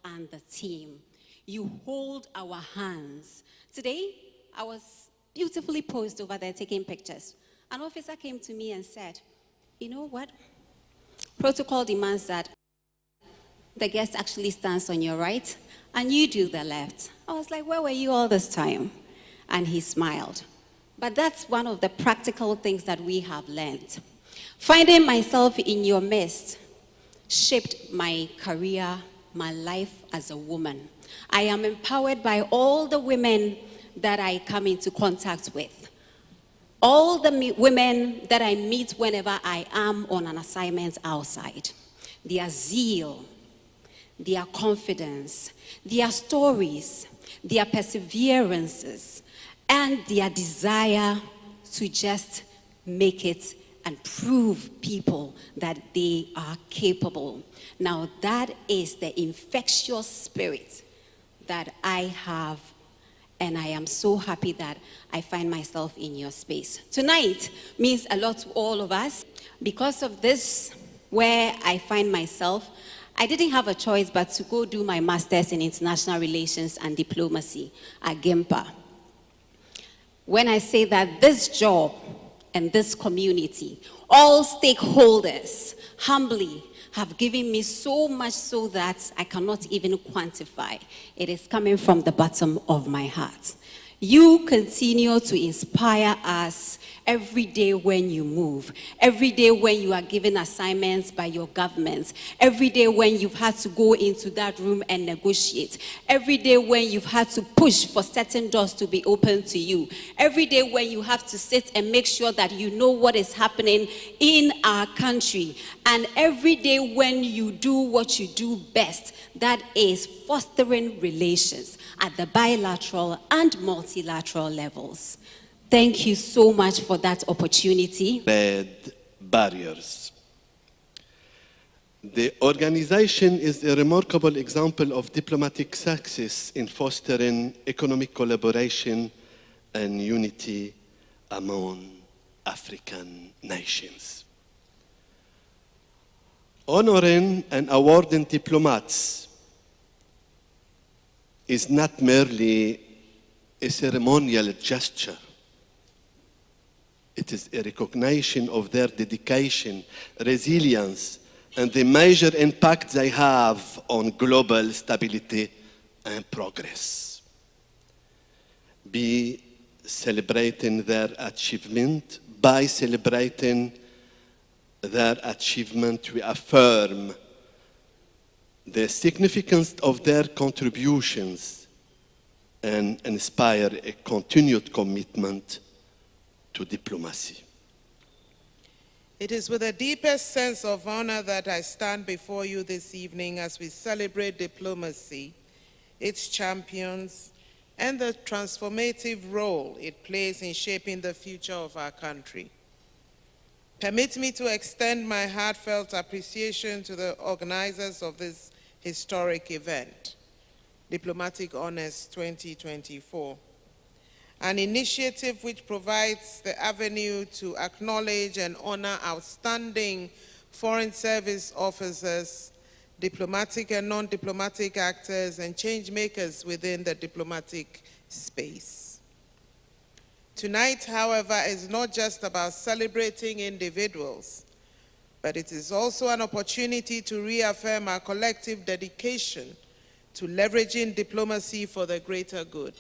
And the team, you hold our hands. Today, I was beautifully posed over there taking pictures. An officer came to me and said, you know what? Protocol demands that the guest actually stands on your right and you do the left. I was like, where were you all this time? And he smiled. But that's one of the practical things that we have learned. Finding myself in your midst shaped my career, my life as a woman. I am empowered by all the women that I come into contact with. All the women that I meet whenever I am on an assignment outside. Their zeal, their confidence, their stories, their perseverances, and their desire to just make it and prove people that they are capable. Now, that is the infectious spirit that I have, and I am so happy that I find myself in your space. Tonight means a lot to all of us. Because of this, where I find myself, I didn't have a choice but to go do my master's in international relations and diplomacy at GIMPA. When I say that this job and this community, all stakeholders, humbly have given me so much so that I cannot even quantify. It is coming from the bottom of my heart. You continue to inspire us every day when you move, every day when you are given assignments by your government, every day when you've had to go into that room and negotiate, every day when you've had to push for certain doors to be open to you, every day when you have to sit and make sure that you know what is happening in our country, and every day when you do what you do best, that is fostering relations at the bilateral and multilateral levels. Thank you so much for that opportunity. Barriers. The organization is a remarkable example of diplomatic success in fostering economic collaboration and unity among African nations. Honoring and awarding diplomats is not merely a ceremonial gesture. It is a recognition of their dedication, resilience, and the major impact they have on global stability and progress. Be celebrating their achievement. By celebrating their achievement, we affirm the significance of their contributions and inspire a continued commitment to diplomacy. It is with the deepest sense of honor that I stand before you this evening as we celebrate diplomacy, its champions, and the transformative role it plays in shaping the future of our country. Permit me to extend my heartfelt appreciation to the organizers of this historic event, Diplomatic Honors 2024, an initiative which provides the avenue to acknowledge and honor outstanding foreign service officers, diplomatic and non-diplomatic actors, and change makers within the diplomatic space. Tonight, however, is not just about celebrating individuals, but it is also an opportunity to reaffirm our collective dedication to leveraging diplomacy for the greater good.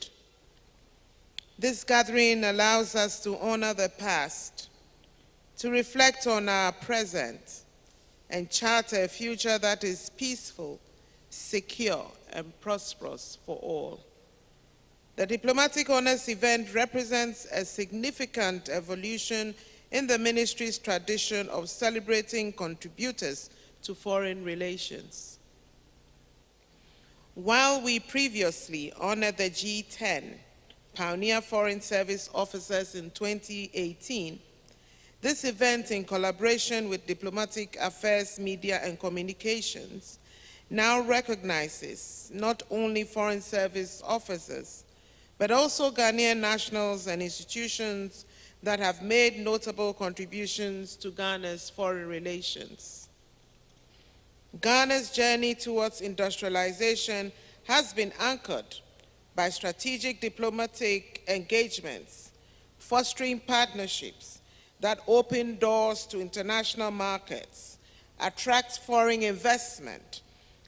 This gathering allows us to honor the past, to reflect on our present, and chart a future that is peaceful, secure, and prosperous for all. The Diplomatic Honors event represents a significant evolution in the ministry's tradition of celebrating contributors to foreign relations. While we previously honored the G10 Pioneer Foreign Service Officers in 2018, this event, in collaboration with Diplomatic Affairs, Media and Communications, now recognizes not only foreign service officers, but also Ghanaian nationals and institutions that have made notable contributions to Ghana's foreign relations. Ghana's journey towards industrialization has been anchored by strategic diplomatic engagements, fostering partnerships that open doors to international markets, attract foreign investment,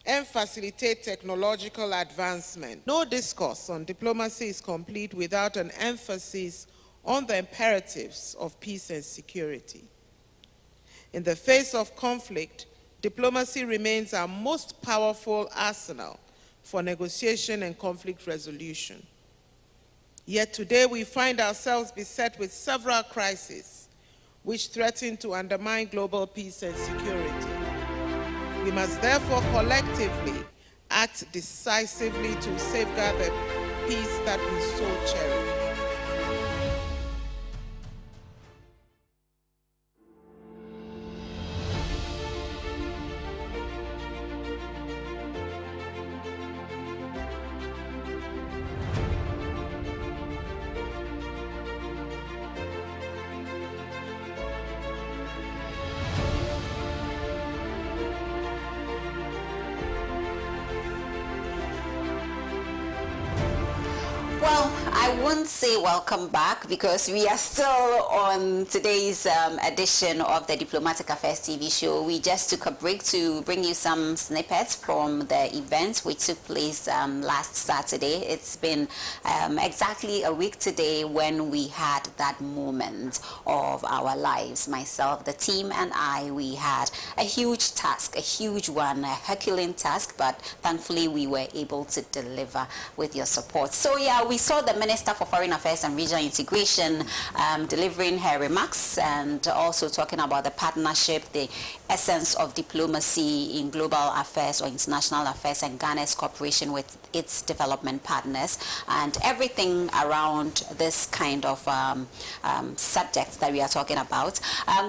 and facilitate technological advancement. No discourse on diplomacy is complete without an emphasis on the imperatives of peace and security. In the face of conflict, diplomacy remains our most powerful arsenal for negotiation and conflict resolution. Yet today we find ourselves beset with several crises which threaten to undermine global peace and security. We must therefore collectively act decisively to safeguard the peace that we so cherish. I won't say welcome back because we are still on today's edition of the Diplomatic Affairs TV show. We just took a break to bring you some snippets from the events which took place last Saturday. It's been exactly a week today when we had that moment of our lives. Myself, the team, and I, we had a huge task, a huge one, a Herculean task, but thankfully we were able to deliver with your support. So yeah, we saw the Minister for Foreign Affairs and Regional Integration delivering her remarks and also talking about the partnership, the essence of diplomacy in global affairs or international affairs, and Ghana's cooperation with its development partners, and everything around this kind of subject that we are talking about.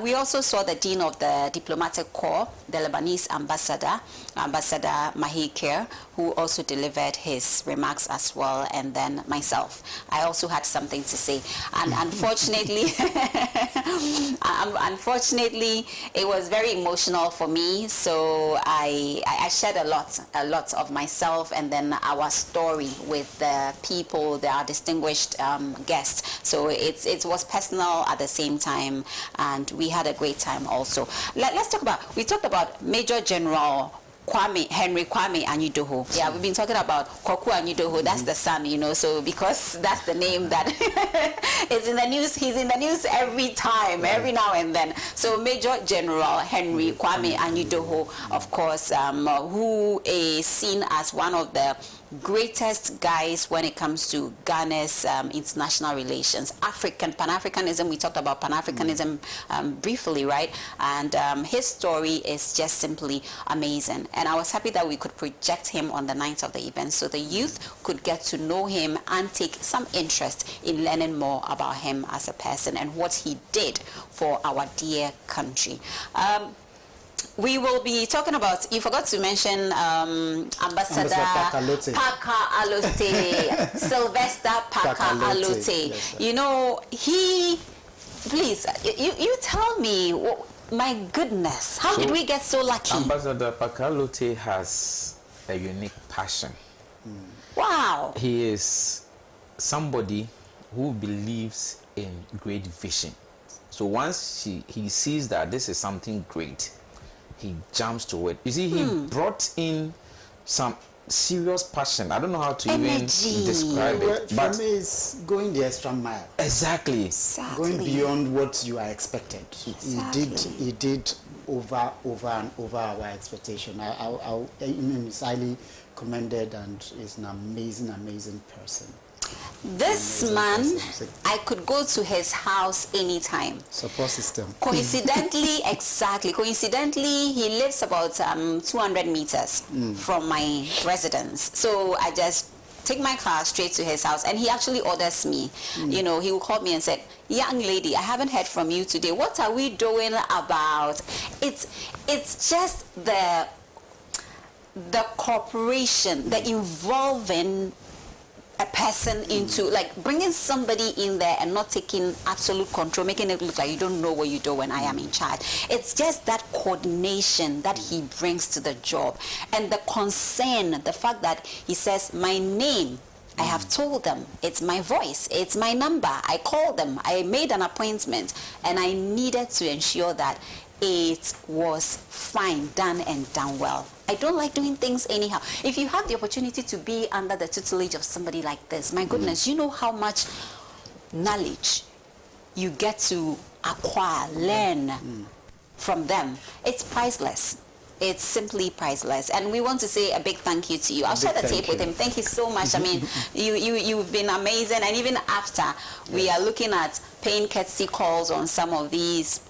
We also saw the Dean of the Diplomatic Corps, the Lebanese Ambassador, Ambassador Mahikir, who also delivered his remarks as well, and then myself. I also had something to say, and unfortunately, unfortunately, it was very emotional for me. So I shared a lot of myself and then our story with the people, our distinguished guests. So it was personal at the same time, and we had a great time also. Let's talk about. We talked about Major General Henry Kwame Anyidoho. Yeah, we've been talking about Kwaku Anyidoho. That's the son, you know, so because that's the name that is in the news. He's in the news every time, every now and then. So Major General Henry Kwame Anyidoho, of course, who is seen as one of the greatest guys when it comes to Ghana's international relations. Pan-Africanism, we talked about Pan-Africanism briefly, right? And his story is just simply amazing. And I was happy that we could project him on the night of the event so the youth could get to know him and take some interest in learning more about him as a person and what he did for our dear country. We will be talking about, you forgot to mention Ambassador Parker Alote, Sylvester Parker Alote. Yes, you know, please, you tell me, my goodness, how did we get so lucky? Ambassador Parker Alote has a unique passion. Wow. He is somebody who believes in great vision. So once he sees that this is something great, he jumps to it. You see, he brought in some serious passion. I don't know how to even describe it. But for me, it's going the extra mile. Exactly. Going beyond what you are expected. Exactly. He did over and over our expectation. He's highly commended and is an amazing person. This man, I could go to his house anytime. Support system. Coincidentally, exactly. Coincidentally, he lives about 200 meters from my residence. So I just take my car straight to his house, and he actually orders me. You know, he will call me and say, "Young lady, I haven't heard from you today. What are we doing about?" It's just the cooperation, the involving a person into, like, bringing somebody in there and not taking absolute control, making it look like you don't know what you do when I am in charge. It's just that coordination that he brings to the job, and the concern, the fact that he says, my name, I have told them, it's my voice, it's my number, I called them, I made an appointment, and I needed to ensure that it was fine, done and done well. I don't like doing things anyhow. If you have the opportunity to be under the tutelage of somebody like this, my goodness, you know how much knowledge you get to acquire, learn from them. It's priceless. It's simply priceless. And we want to say a big thank you to you. I'll share the tape with him. Thank you so much. I mean, you've been amazing. And even after, we are looking at paying courtesy calls on some of these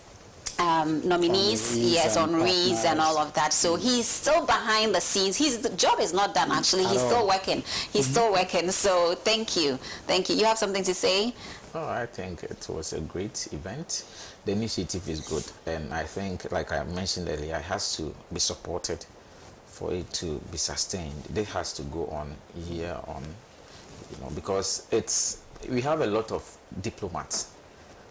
nominees, yes, on Reeds and all of that. So he's still behind the scenes. The job is not done, actually. He's still working. He's still working. So thank you. Thank you. You have something to say? Oh, I think it was a great event. The initiative is good. And I think, like I mentioned earlier, it has to be supported for it to be sustained. It has to go on year on, you know, because we have a lot of diplomats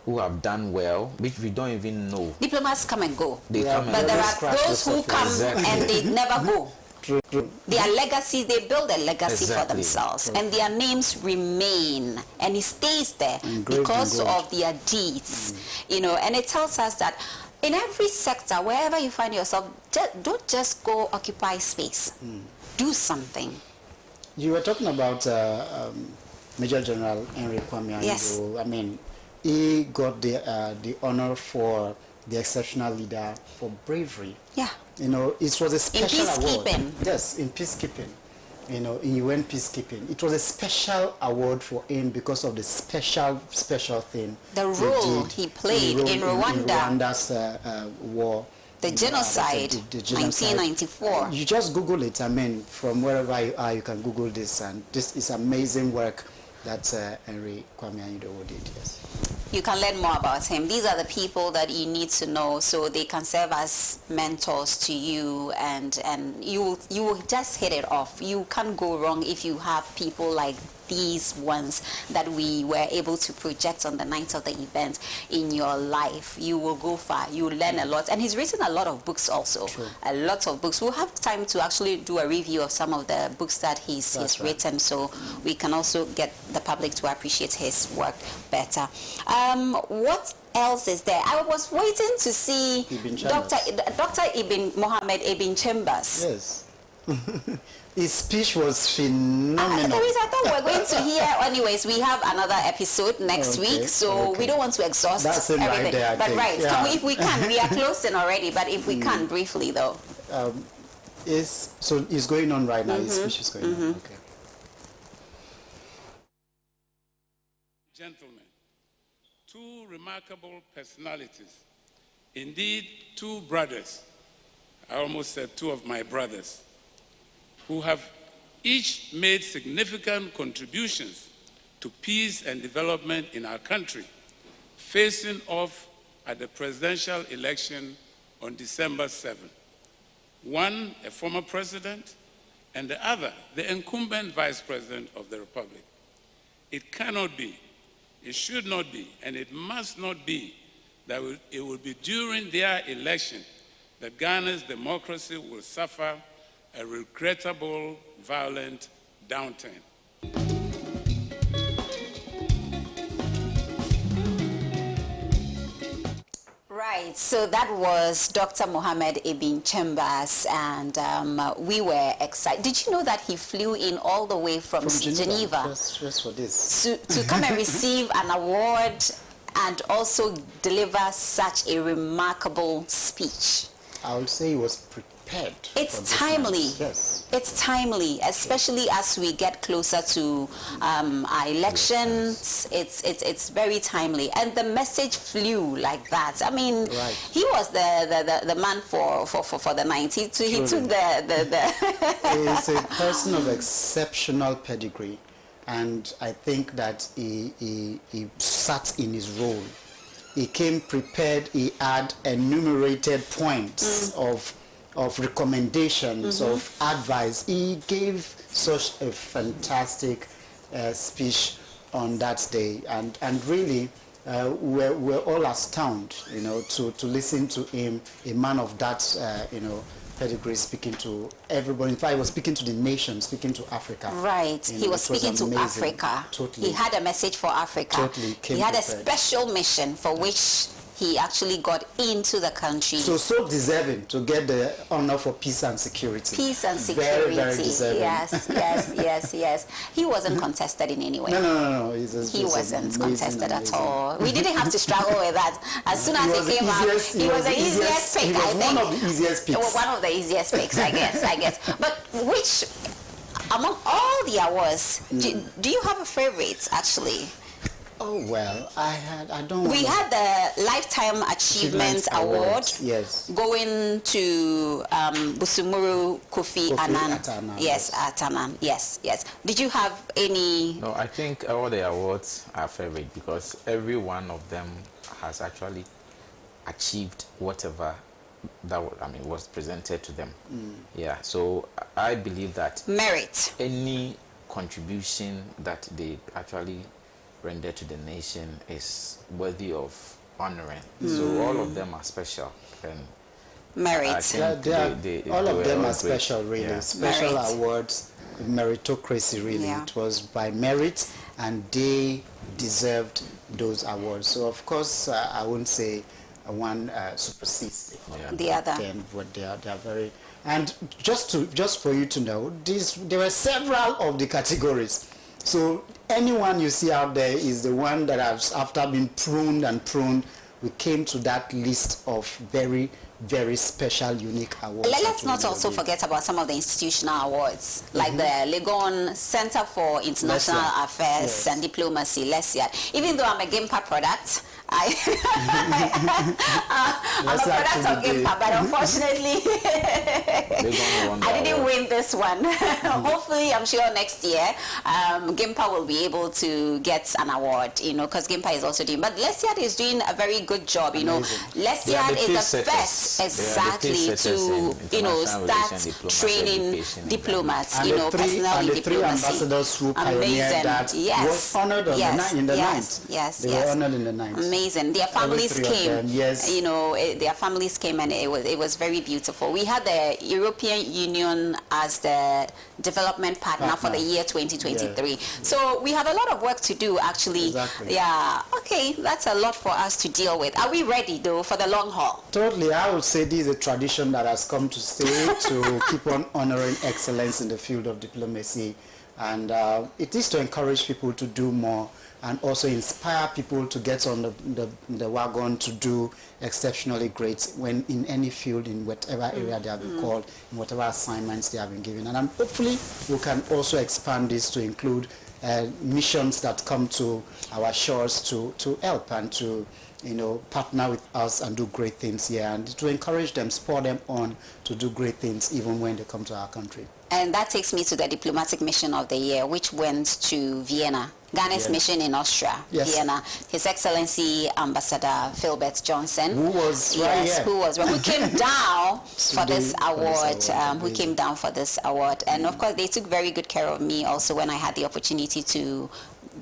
who have done well, which we don't even know. Diplomats come and go. They come but and there are those who come and they never go. True. Their legacies, they build a legacy for Exactly. themselves, and their names remain, and it stays there because of their deeds, you know. And it tells us that in every sector, wherever you find yourself, don't just go occupy space. Do something. You were talking about Major General Henry Kwame Anyido. Yes. I mean, he got the honor for the exceptional leader for bravery. Yeah. You know, it was a special award. peacekeeping. Yes, in peacekeeping. You know, in UN peacekeeping. It was a special award for him because of the special thing. The role he played in Rwanda. In Rwanda's war. The genocide, the genocide. 1994. You just Google it. I mean, from wherever you are, you can Google this. And this is amazing work that Henry Kwame Anyido did, yes. You can learn more about him. These are the people that you need to know so they can serve as mentors to you, and you will just hit it off. You can't go wrong if you have people like these ones that we were able to project on the night of the event in your life. You will go far. You will learn a lot. And he's written a lot of books also. True. A lot of books. We'll have time to actually do a review of some of the books that he's written, so we can also get the public to appreciate his work better. What else is there? I was waiting to see Dr. Ibn Mohammed Ibn Chambers. Yes. His speech was phenomenal. I thought we were going to hear. Anyways, we have another episode next week, so we don't want to exhaust everything. Right there, but yeah. if we can, we are closing already. But if we can, briefly though. So it's going on right now. His speech is going on. Okay. Gentlemen, two remarkable personalities, indeed two brothers. I almost said two of my brothers, who have each made significant contributions to peace and development in our country, facing off at the presidential election on December 7. One, a former president, and the other, the incumbent vice president of the Republic. It cannot be, it should not be, and it must not be that it will be during their election that Ghana's democracy will suffer a regrettable, violent downturn. Right, so that was Dr. Mohammed Ibn Chambers, and we were excited. Did you know that he flew in all the way from Geneva just for this to come and receive an award and also deliver such a remarkable speech? I would say he was prepared. It's timely. Yes. It's timely, especially as we get closer to our elections. It's very timely, and the message flew like that. I mean, he was the man for the 90s. He took the. He's a person of exceptional pedigree, and I think that he sat in his role. He came prepared. He had enumerated points of recommendations, of advice. He gave such a fantastic speech on that day, and really we're all astounded, you know, to listen to him, a man of that pedigree, speaking to everybody. In fact, he was speaking to the nation, speaking to Africa. Right, he was speaking to Africa. Totally. He had a message for Africa. Totally. He had a special mission for which he actually got into the country. So deserving to get the honor for peace and security. Peace and security. Very deserving. Yes. He wasn't contested in any way. No. He wasn't contested at all. We didn't have to struggle with that. As soon as he came out, he was the easiest pick, I think. One of the easiest picks. One of the easiest picks, I guess. But which, among all the awards, do you have a favorite, actually? Oh, well, we had the Lifetime Achievement Award. Yes. Going to Busumuru Kofi Annan. Yes, Atanan. Yes. Did you have any? No, I think all the awards are favorite because every one of them has actually achieved whatever that was presented to them. Yeah, so I believe that merit. Any contribution that they actually render to the nation is worthy of honoring. So all of them are special, and Merit. All of them are special, really. Special Merit. awards, meritocracy, really. Yeah. It was by merit, and they deserved those awards. So, of course, I wouldn't say one supersedes the other. But they are very. And just for you to know, there were several of the categories. So anyone you see out there is the one that has, after being pruned, we came to that list of very, very special, unique awards. Let's not also forget about some of the institutional awards, like the Legon Center for International Affairs and Diplomacy, LESIAD. Even though I'm a GIMPA product, I'm a product of GIMPA, but unfortunately, I didn't win this one. Hopefully, I'm sure next year, GIMPA will be able to get an award, you know, because GIMPA is also doing. But LESIAD is doing a very good job, you know. LESIAD is the first, exactly, to, you know, start training diplomats, and you know, personnel in diplomacy. And the three ambassadors who pioneered that was honored in the ninth. They were honored in the ninth. Amazing. Their families came. You know, their families came, and it was very beautiful. We had the European Union as the development partner for the year 2023. So we have a lot of work to do, actually. Yeah. Okay, that's a lot for us to deal with. Are we ready, though, for the long haul? Totally. I would say this is a tradition that has come to stay to keep on honoring excellence in the field of diplomacy. And it is to encourage people to do more, and also inspire people to get on the wagon to do exceptionally great when in any field, in whatever area they have been called, in whatever assignments they have been given. And hopefully we can also expand this to include missions that come to our shores to help and to, you know, partner with us and do great things here, and to encourage them, spur them on to do great things even when they come to our country. And that takes me to the diplomatic mission of the year, which went to Vienna. Ghana's mission in Austria, Vienna. His Excellency Ambassador Philbert Johnson, who was who came down for this award, who came down for this award. And of course, they took very good care of me also when I had the opportunity to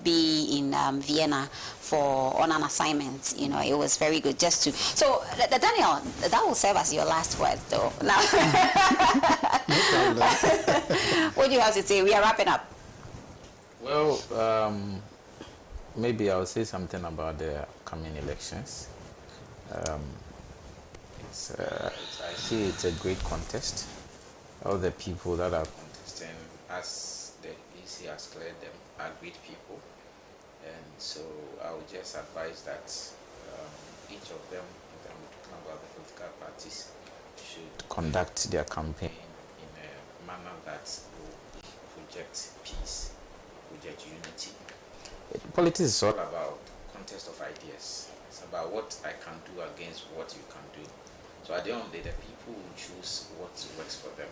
be in Vienna on an assignment. You know, it was very good just to. So, Daniel, that will serve as your last word, though. Now, what do you have to say? We are wrapping up. Well, maybe I'll say something about the upcoming elections. I see it's a great contest. All the people that are contesting, as the EC has cleared them, are great people. And so I would just advise that each of them, talking about the political parties, should conduct their campaign in a manner that will project peace, project unity. Politics is all about contest of ideas. It's about what I can do against what you can do. So at the end of the day, the people will choose what works for them.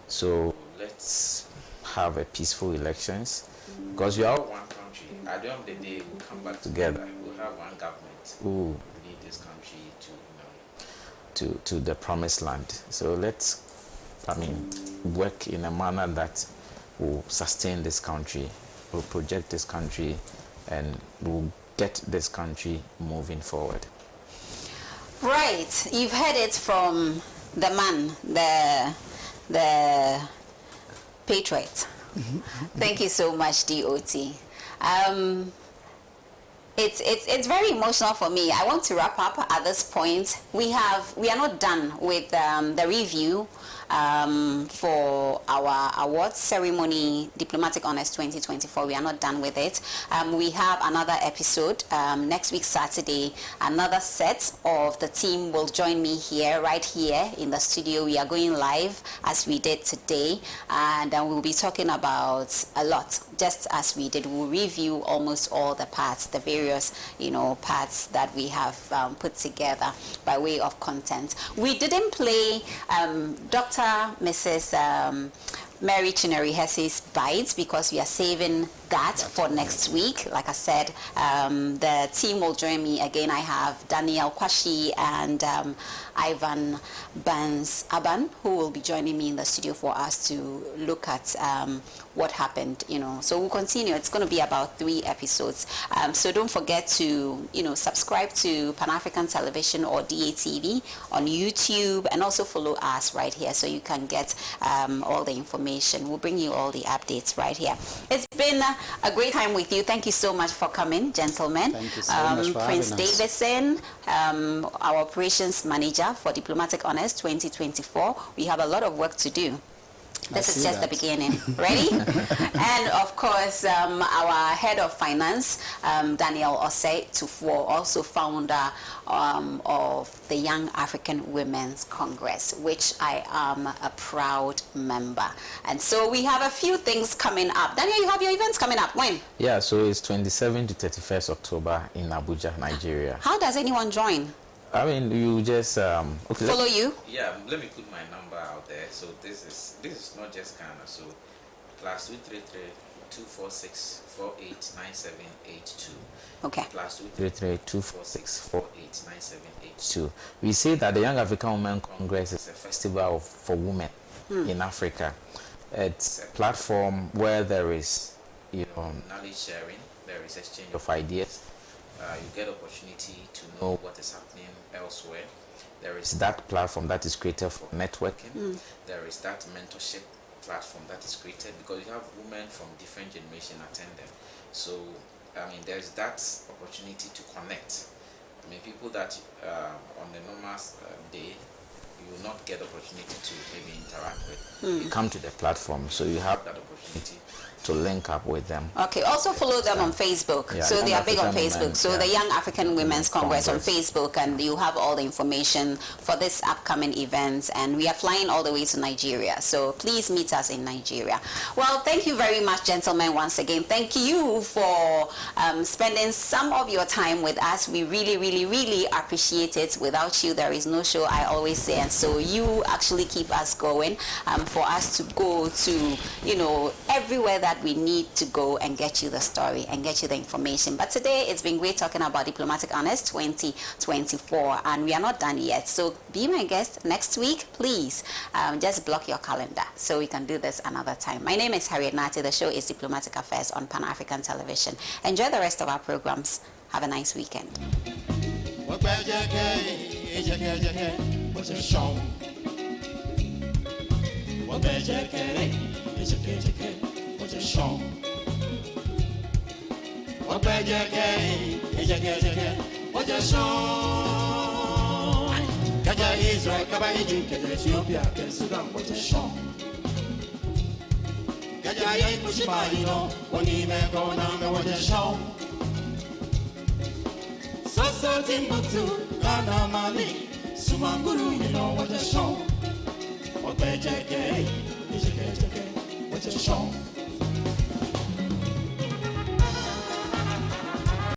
So let's have a peaceful elections, because we are all one country. At the end of the day, we'll come back together. We'll have one government who will lead this country to the promised land. So let's, work in a manner that will sustain this country, will project this country, and will get this country moving forward. Right, you've heard it from the man, the patriot. Thank you so much, DOT. It's very emotional for me. I want to wrap up at this point. We are not done with the review for our awards ceremony, Diplomatic Honors 2024. We are not done with it. We have another episode next week, Saturday. Another set of the team will join me here, right here in the studio. We are going live as we did today, and we'll be talking about a lot, just as we did. We'll review almost all the parts, the various, parts that we have put together by way of content. We didn't play Mrs. Mary Chineri Hesse's Bites because we are saving that for next week. Like I said, the team will join me again. I have Daniel Kwashi and Ivan Bans Aban, who will be joining me in the studio for us to look at what happened, So we'll continue. It's going to be about 3 episodes. So don't forget to, subscribe to Pan-African Television or DATV on YouTube, and also follow us right here so you can get all the information. We'll bring you all the updates right here. It's been a great time with you. Thank you so much for coming, gentlemen. Thank you so much for Prince having us. Davidson, our operations manager for Diplomatic Honors 2024. We have a lot of work to do. This is just the beginning. Ready? And of course, our head of finance, Daniel Osei Tufuo, also founder of the Young African Women's Congress, which I am a proud member. And so we have a few things coming up. Daniel, you have your events coming up. When? Yeah, so it's 27 to 31st October in Abuja, Nigeria. How does anyone join? I mean, you just okay, follow you. Yeah, let me put my number out there. So this is not just Ghana. So +233 246 489782. Okay. +233 246 489782. We say that the Young African Women Congress is a festival for women in Africa. It's a platform where there is, knowledge sharing, there is exchange of ideas. You get opportunity to know what is happening elsewhere. There is that platform that is created for networking. There is that mentorship platform that is created because you have women from different generations attending. So, I mean, there's that opportunity to connect. I mean, people that on the normal day, you will not get opportunity to maybe interact with. You come to the platform, so you have that opportunity to link up with them. Okay, also follow them on Facebook. Yeah, so they are big on African Facebook. Women, So the Young African Women's Congress on Congress. Facebook, and you have all the information for this upcoming events. And we are flying all the way to Nigeria. So please meet us in Nigeria. Well, thank you very much, gentlemen, once again. Thank you for spending some of your time with us. We really, really, really appreciate it. Without you, there is no show, I always say. And so you actually keep us going for us to go to, everywhere that we need to go and get you the story and get you the information. But today it's been great talking about Diplomatic Honors 2024, and we are not done yet. So be my guest next week, please. Just block your calendar so we can do this another time. My name is Harriet Nartey. The show is Diplomatic Affairs on Pan-African Television. Enjoy the rest of our programs. Have a nice weekend. Israel, Kaba Egypt, Ethiopia, Sudan, what a shock. Kajaya Kushima, Onime Gona, what a shock. Sasa Timbuktu, Ghana, Mali, Sumanguru, what a shock. What a shock.